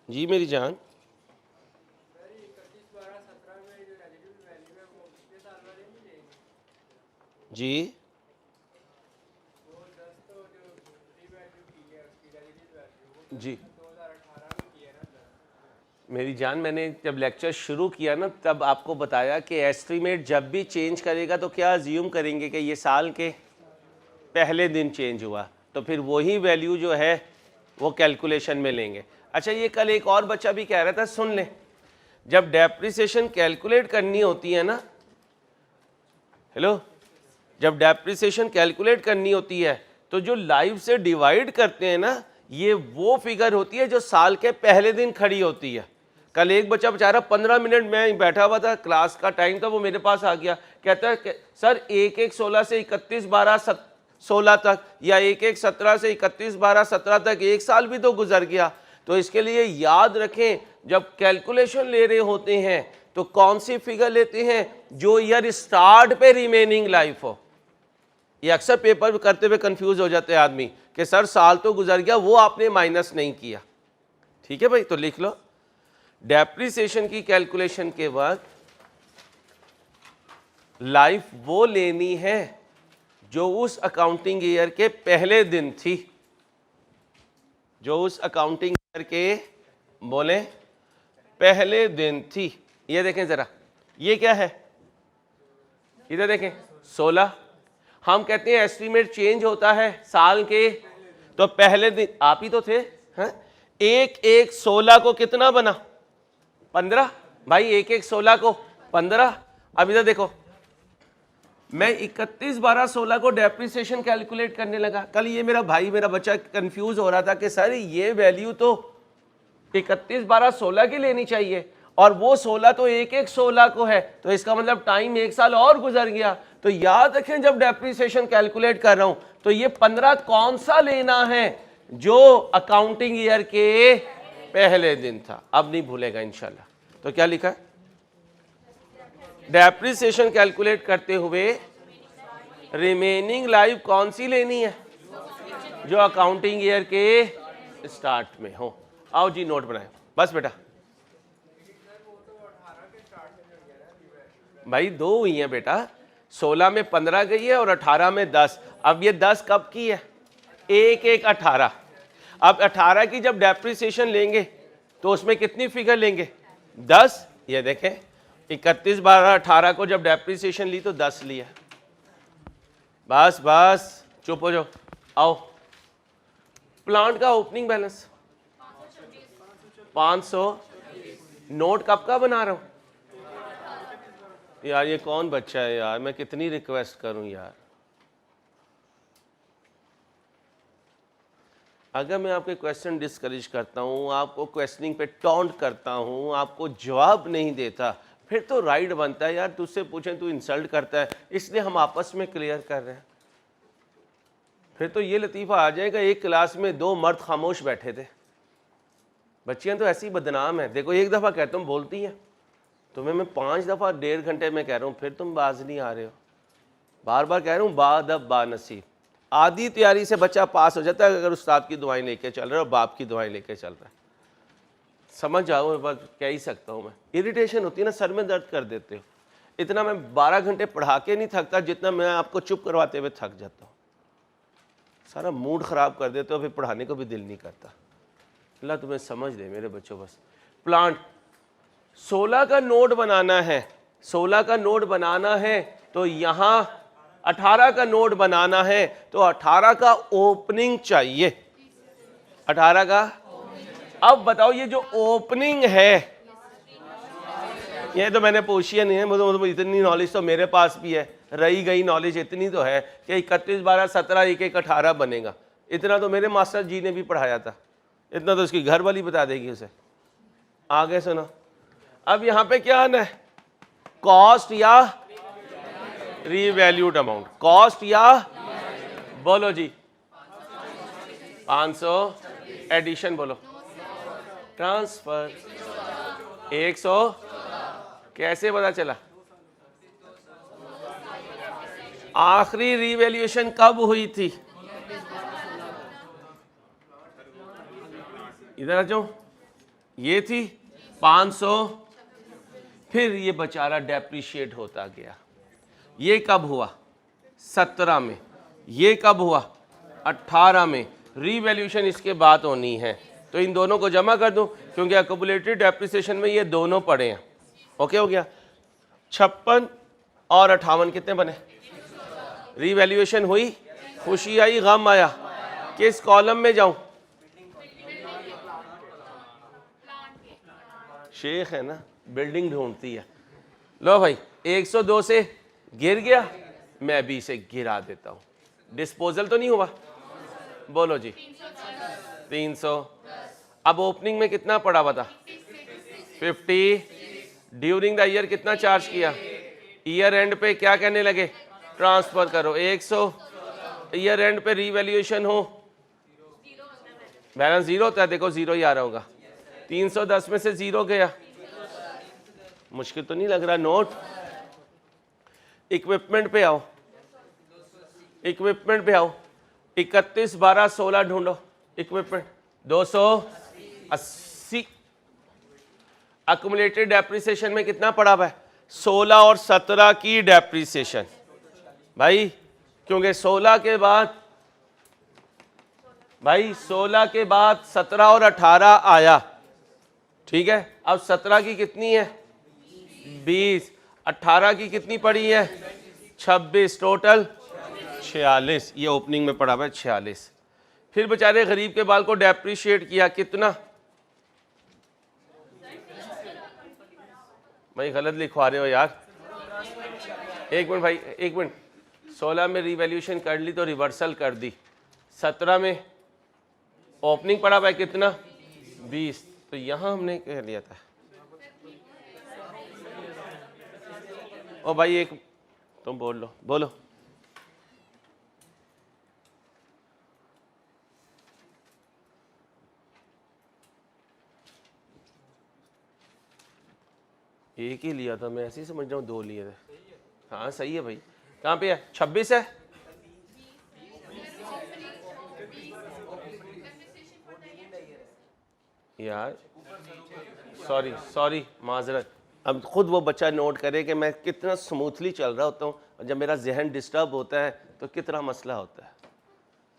जी मेरी जान। जी जी मेरी जान, मैंने जब लेक्चर शुरू किया ना तब आपको बताया कि एस्टीमेट जब भी चेंज करेगा तो क्या अज्यूम करेंगे कि ये साल के पहले दिन चेंज हुआ, तो फिर वही वैल्यू जो है वो कैलकुलेशन में लेंगे। अच्छा, ये कल एक और बच्चा भी कह रहा था, सुन ले, जब डेप्रिसिएशन कैलकुलेट करनी होती है ना, हेलो, जब डेप्रिसिएशन कैलकुलेट करनी होती है तो जो लाइफ से डिवाइड करते हैं ना, ये वो फिगर होती है जो साल के पहले दिन खड़ी होती है। कल एक बच्चा बेचारा 15 मिनट में बैठा हुआ था, क्लास का टाइम था, वो मेरे पास आ गया, कहता है कि सर 1/1/16 से 31/12/16 तक, या 1/1/17 से 31/12/17 तक एक साल भी तो गुजर गया। तो इसके लिए याद रखें, जब कैलकुलेशन ले रहे होते हैं तो कौन सी फिगर लेते हैं? जो ईयर स्टार्ट पे रिमेनिंग लाइफ हो। ये अक्सर पेपर करते हुए कंफ्यूज हो जाते हैं आदमी कि सर साल तो गुजर गया, वो आपने माइनस नहीं किया। ठीक है भाई, तो लिख लो, डेप्रिसिएशन की कैलकुलेशन के वक्त लाइफ वो लेनी है जो उस अकाउंटिंग ईयर के पहले दिन थी, जो उस अकाउंटिंग ईयर के बोले पहले दिन थी। ये देखें जरा, ये क्या है, इधर देखें 16। हम कहते हैं एस्टीमेट चेंज होता है साल के तो पहले दिन, आप ही तो थे, हैं? 1/1/16 को कितना बना? 15। भाई 1/1/16 को 15। अब इधर देखो, मैं 31/12/16 को डेप्रिसिएशन कैलकुलेट करने लगा। कल ये मेरा भाई, मेरा बच्चा कंफ्यूज हो रहा था कि सर ये वैल्यू तो 31/12/16 की लेनी चाहिए और वो 16 तो 1/1/16 को है, तो इसका मतलब टाइम एक साल और गुजर गया। तो याद रखें, जब डेप्रिसिएशन कैलकुलेट कर रहा हूं तो ये 15 कौन सा लेना है? जो अकाउंटिंग ईयर के पहले दिन था। अब नहीं भूलेगा इंशाल्लाह। तो क्या लिखा है? डेप्रिसिएशन कैलकुलेट करते हुए रिमेनिंग लाइफ कौन सी लेनी है? जो अकाउंटिंग ईयर के स्टार्ट में हो। आओ जी, नोट बनाए बस बेटा। भाई 2 हुई हैं बेटा, 16 में 15 गई है और 18 में 10। अब ये 10 कब की है? 1/1/18। अब 18 की जब डेप्रिसिएशन लेंगे तो उसमें कितनी फिगर लेंगे? 10। ये देखें, 31/12/18 को जब डेप्रिसिएशन ली तो 10 लिया। बस बस चुप हो जाओ। आओ, प्लांट का ओपनिंग बैलेंस 500। नोट कब का बना रहा हूं यार? ये कौन बच्चा है यार, मैं कितनी रिक्वेस्ट करूं यार। अगर मैं आपके क्वेश्चन डिस्करेज करता हूं, आपको क्वेश्चनिंग पे टॉन्ट करता हूं, आपको जवाब नहीं देता, फिर तो राइट बनता है यार तुझसे पूछें, तू इंसल्ट करता है, इसलिए हम आपस में क्लियर कर रहे हैं। फिर तो ये लतीफ़ा आ जाएगा, एक क्लास में 2 मर्द खामोश बैठे थे। बच्चियां तो ऐसी बदनाम है। देखो एक दफ़ा कहता हूँ बोलती हैं, तुम्हें मैं 5 दफ़ा 1.5 घंटे में कह रहा हूँ, फिर तुम बाज नहीं आ रहे हो। बार बार कह रहा हूँ, बादब बा नसीब। आधी तैयारी से बच्चा पास हो जाता है अगर उस्ताद की दुआएं लेके चल रहा है और बाप की दुआएं लेके चल रहा है। समझ जाओ, बस कह ही सकता हूँ मैं। इरिटेशन होती है ना, सर में दर्द कर देते हो। इतना मैं 12 घंटे पढ़ा के नहीं थकता जितना मैं आपको चुप करवाते हुए थक जाता हूँ। सारा मूड ख़राब कर देते हो, फिर पढ़ाने को भी दिल नहीं करता। अल्लाह तुम्हें समझ दे मेरे बच्चों। बस प्लांट 16 का नोड बनाना है, 16 का नोड बनाना है तो यहाँ 18 का नोड बनाना है, तो 18 का ओपनिंग चाहिए। 18 का अब बताओ, ये जो ओपनिंग है, ये तो मैंने पूछी नहीं है, मुझे इतनी नॉलेज तो मेरे पास भी है, रही गई नॉलेज इतनी तो है कि 31 12 17 1 1 18 बनेगा। इतना तो मेरे मास्टर जी ने भी पढ़ाया था, इतना तो उसकी घर वाली बता देगी उसे। आगे सुनो, अब यहाँ पे क्या आना है, कॉस्ट या रीवैल्यूड अमाउंट। कॉस्ट या बोलो जी 500, एडिशन बोलो, ट्रांसफर 100। कैसे पता चला? आखिरी रीवैल्यूएशन कब हुई थी? इधर आ जाओ, ये थी 500, फिर ये बेचारा डेप्रिशिएट होता गया। ये कब हुआ? 17 में। ये कब हुआ? 18 में। रीवैल्यूएशन इसके बाद होनी है, तो इन दोनों को जमा कर दूं क्योंकि एक्यूमुलेटेड डेप्रिसिएशन में ये दोनों पड़े हैं। ओके हो गया। 56 और 58 कितने बने? रीवैल्यूएशन हुई, खुशी आई, गम आया। किस कॉलम में जाऊं? शेख है ना, बिल्डिंग ढूंढती है। लो भाई 102 से गिर गया, मैं भी इसे गिरा देता हूं। डिस्पोजल तो नहीं हुआ? बोलो जी 300। अब ओपनिंग में कितना पड़ा हुआ था? 50। ड्यूरिंग द ईयर कितना चार्ज किया? ईयर एंड पे क्या कहने लगे? ट्रांसफर करो 100। ईयर एंड पे रीवैल्यूएशन हो, बैलेंस 0 होता है, देखो 0 ही आ रहा होगा। 310 में से 0 गया। मुश्किल तो नहीं लग रहा नोट? इक्विपमेंट पे आओ, इक्विपमेंट पे आओ। 31 12 16 ढूंढो। इक्विपमेंट 280। एक्यूमुलेटेड डेप्रिसिएशन में कितना पड़ा हुआ है? 16 और 17 की डेप्रिसिएशन भाई, क्योंकि 16 के बाद भाई 16 के बाद 17 और 18 आया, ठीक है। अब 17 की कितनी है? 20। 18 की कितनी पड़ी है? 26। टोटल 46। ये ओपनिंग में पड़ा हुआ है 46। फिर बेचारे गरीब के बाल को डेप्रिशिएट किया कितना? भाई गलत लिखवा रहे हो यार, एक मिनट भाई, एक मिनट। 16 में रिवैल्यूएशन कर ली तो रिवर्सल कर दी। 17 में ओपनिंग पड़ा हुआ है कितना? 20। तो यहां हमने कह लिया था। ओ भाई एक तुम बोल लो, बोलो। एक ही लिया था मैं, ऐसे ही समझ रहा हूँ 2 लिए थे। हाँ सही है भाई। कहाँ पे है? 26 है। यार सॉरी माजरत। अब खुद वो बच्चा नोट करे कि मैं कितना स्मूथली चल रहा होता हूँ और जब मेरा जहन डिस्टर्ब होता है तो कितना मसला होता है।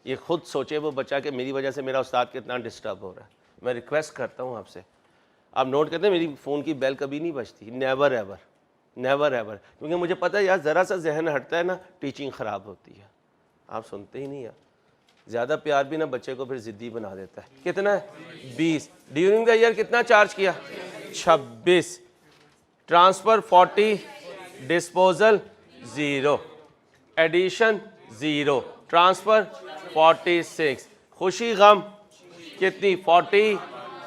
ये खुद सोचे वो बच्चा कि मेरी वजह से मेरा उस्ताद कितना डिस्टर्ब हो रहा है। मैं रिक्वेस्ट करता हूँ आपसे, आप नोट करते हैं मेरी फ़ोन की बेल कभी नहीं बजती, नेवर एवर, नेवर एवर। क्योंकि मुझे पता है यार ज़रा सा जहन हटता है ना, टीचिंग ख़राब होती है। आप सुनते ही नहीं यार। ज़्यादा प्यार भी ना बच्चे को फिर ज़िद्दी बना देता है। कितना है? 20। ड्यूरिंग द ईयर कितना चार्ज किया? 26। Transfer 40, disposal 0, addition 0, transfer 46। खुशी गम कितनी? 40।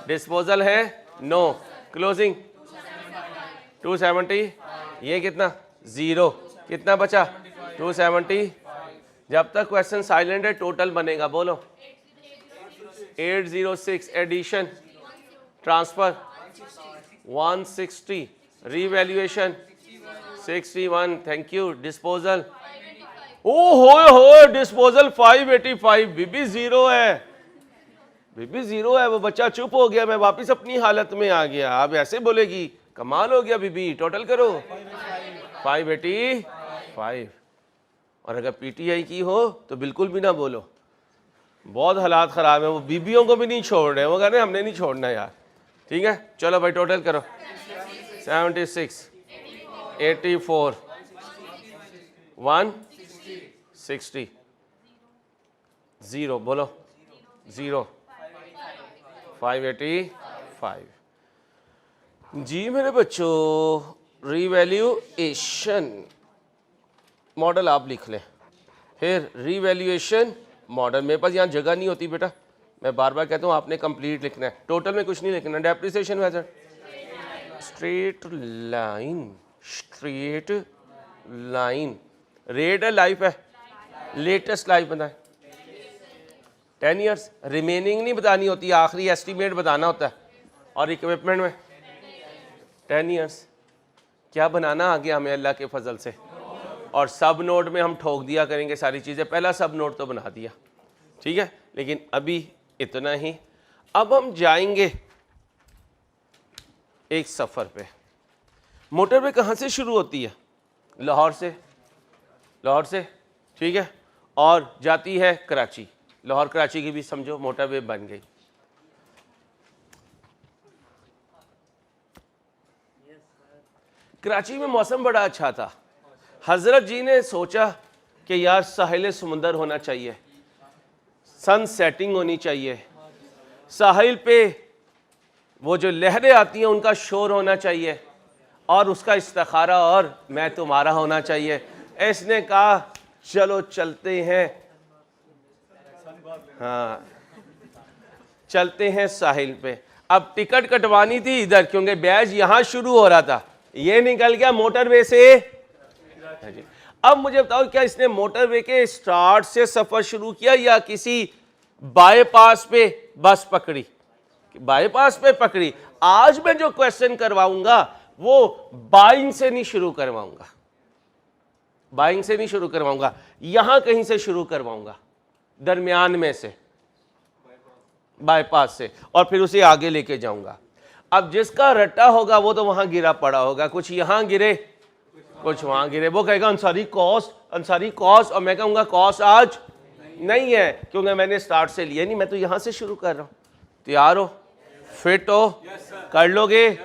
डिस्पोजल है 9, क्लोजिंग 270। ये कितना? 0। कितना बचा? 270। जब तक क्वेश्चन साइलेंट है टोटल बनेगा, बोलो। 806, addition, transfer 160, revaluation 61, thank you, disposal, हो डिस्पोजल 585, बीबी जीरो है, बीबी जीरो है। वो बच्चा चुप हो गया, मैं वापस अपनी हालत में आ गया। आप ऐसे बोलेगी, कमाल हो गया बीबी, टोटल करो 585। और अगर पीटीआई की हो तो बिल्कुल भी ना बोलो, बहुत हालात ख़राब है। वो बीबियों को भी नहीं छोड़ रहे, वो कह रहे हैं हमने नहीं छोड़ना यार। ठीक है, चलो भाई टोटल करो। 76, 84, 160, 0, बोलो 0, 585। जी मेरे बच्चों, रीवैल्यूएशन मॉडल आप लिख लें, फिर रीवैल्यूएशन मॉडल। मेरे पास यहाँ जगह नहीं होती बेटा, मैं बार बार कहता हूँ आपने कंप्लीट लिखना है, टोटल में कुछ नहीं लिखना। Depreciation method, straight line, straight line, rate है, लाइफ है, लेटेस्ट लाइफ बताएं 10 ईयर्स, रिमेनिंग नहीं बतानी होती, आखिरी एस्टीमेट बताना होता है। और इक्विपमेंट में 10 ईयर्स। क्या बनाना आगे हमें अल्लाह के फजल से। और सब नोट में हम ठोक दिया करेंगे सारी चीज़ें, पहला सब नोट तो बना दिया, ठीक है। लेकिन अभी इतना ही। अब हम जाएंगे एक सफ़र पे। मोटरवे कहाँ से शुरू होती है? लाहौर से, लाहौर से, ठीक है, और जाती है कराची। लाहौर कराची की भी समझो मोटरवे बन गई। कराची में मौसम बड़ा अच्छा था। हज़रत जी ने सोचा कि यार साहिल समुंदर होना चाहिए, सन सेटिंग होनी चाहिए, साहिल पे वो जो लहरें आती हैं उनका शोर होना चाहिए, और उसका इस्तिखारा और मैं तुम्हारा होना चाहिए। इसने कहा चलो चलते हैं, हाँ चलते हैं साहिल पे। अब टिकट कटवानी थी इधर, क्योंकि बैच यहाँ शुरू हो रहा था, ये निकल गया मोटरवे से। अब मुझे बताओ, क्या इसने मोटरवे के स्टार्ट से सफर शुरू किया या किसी बाईपास पे बस पकड़ी? बाईपास पे पकड़ी। आज मैं जो क्वेश्चन करवाऊंगा वो बाइंग से नहीं शुरू करवाऊंगा, बाइंग से नहीं शुरू करवाऊंगा, यहां कहीं से शुरू करवाऊंगा, दरमियान में से, बाईपास से, और फिर उसे आगे लेके जाऊंगा। अब जिसका रट्टा होगा वो तो वहां गिरा पड़ा होगा, कुछ यहां गिरे कुछ वहां गिरे। वो कहेगा अंसारी कॉस्ट, अंसारी कॉस्ट, और मैं कहूंगा कॉस्ट आज नहीं है क्योंकि मैंने स्टार्ट से लिया नहीं, मैं तो यहां से शुरू कर रहा हूं। तैयार हो, फिट हो, कर लोगे?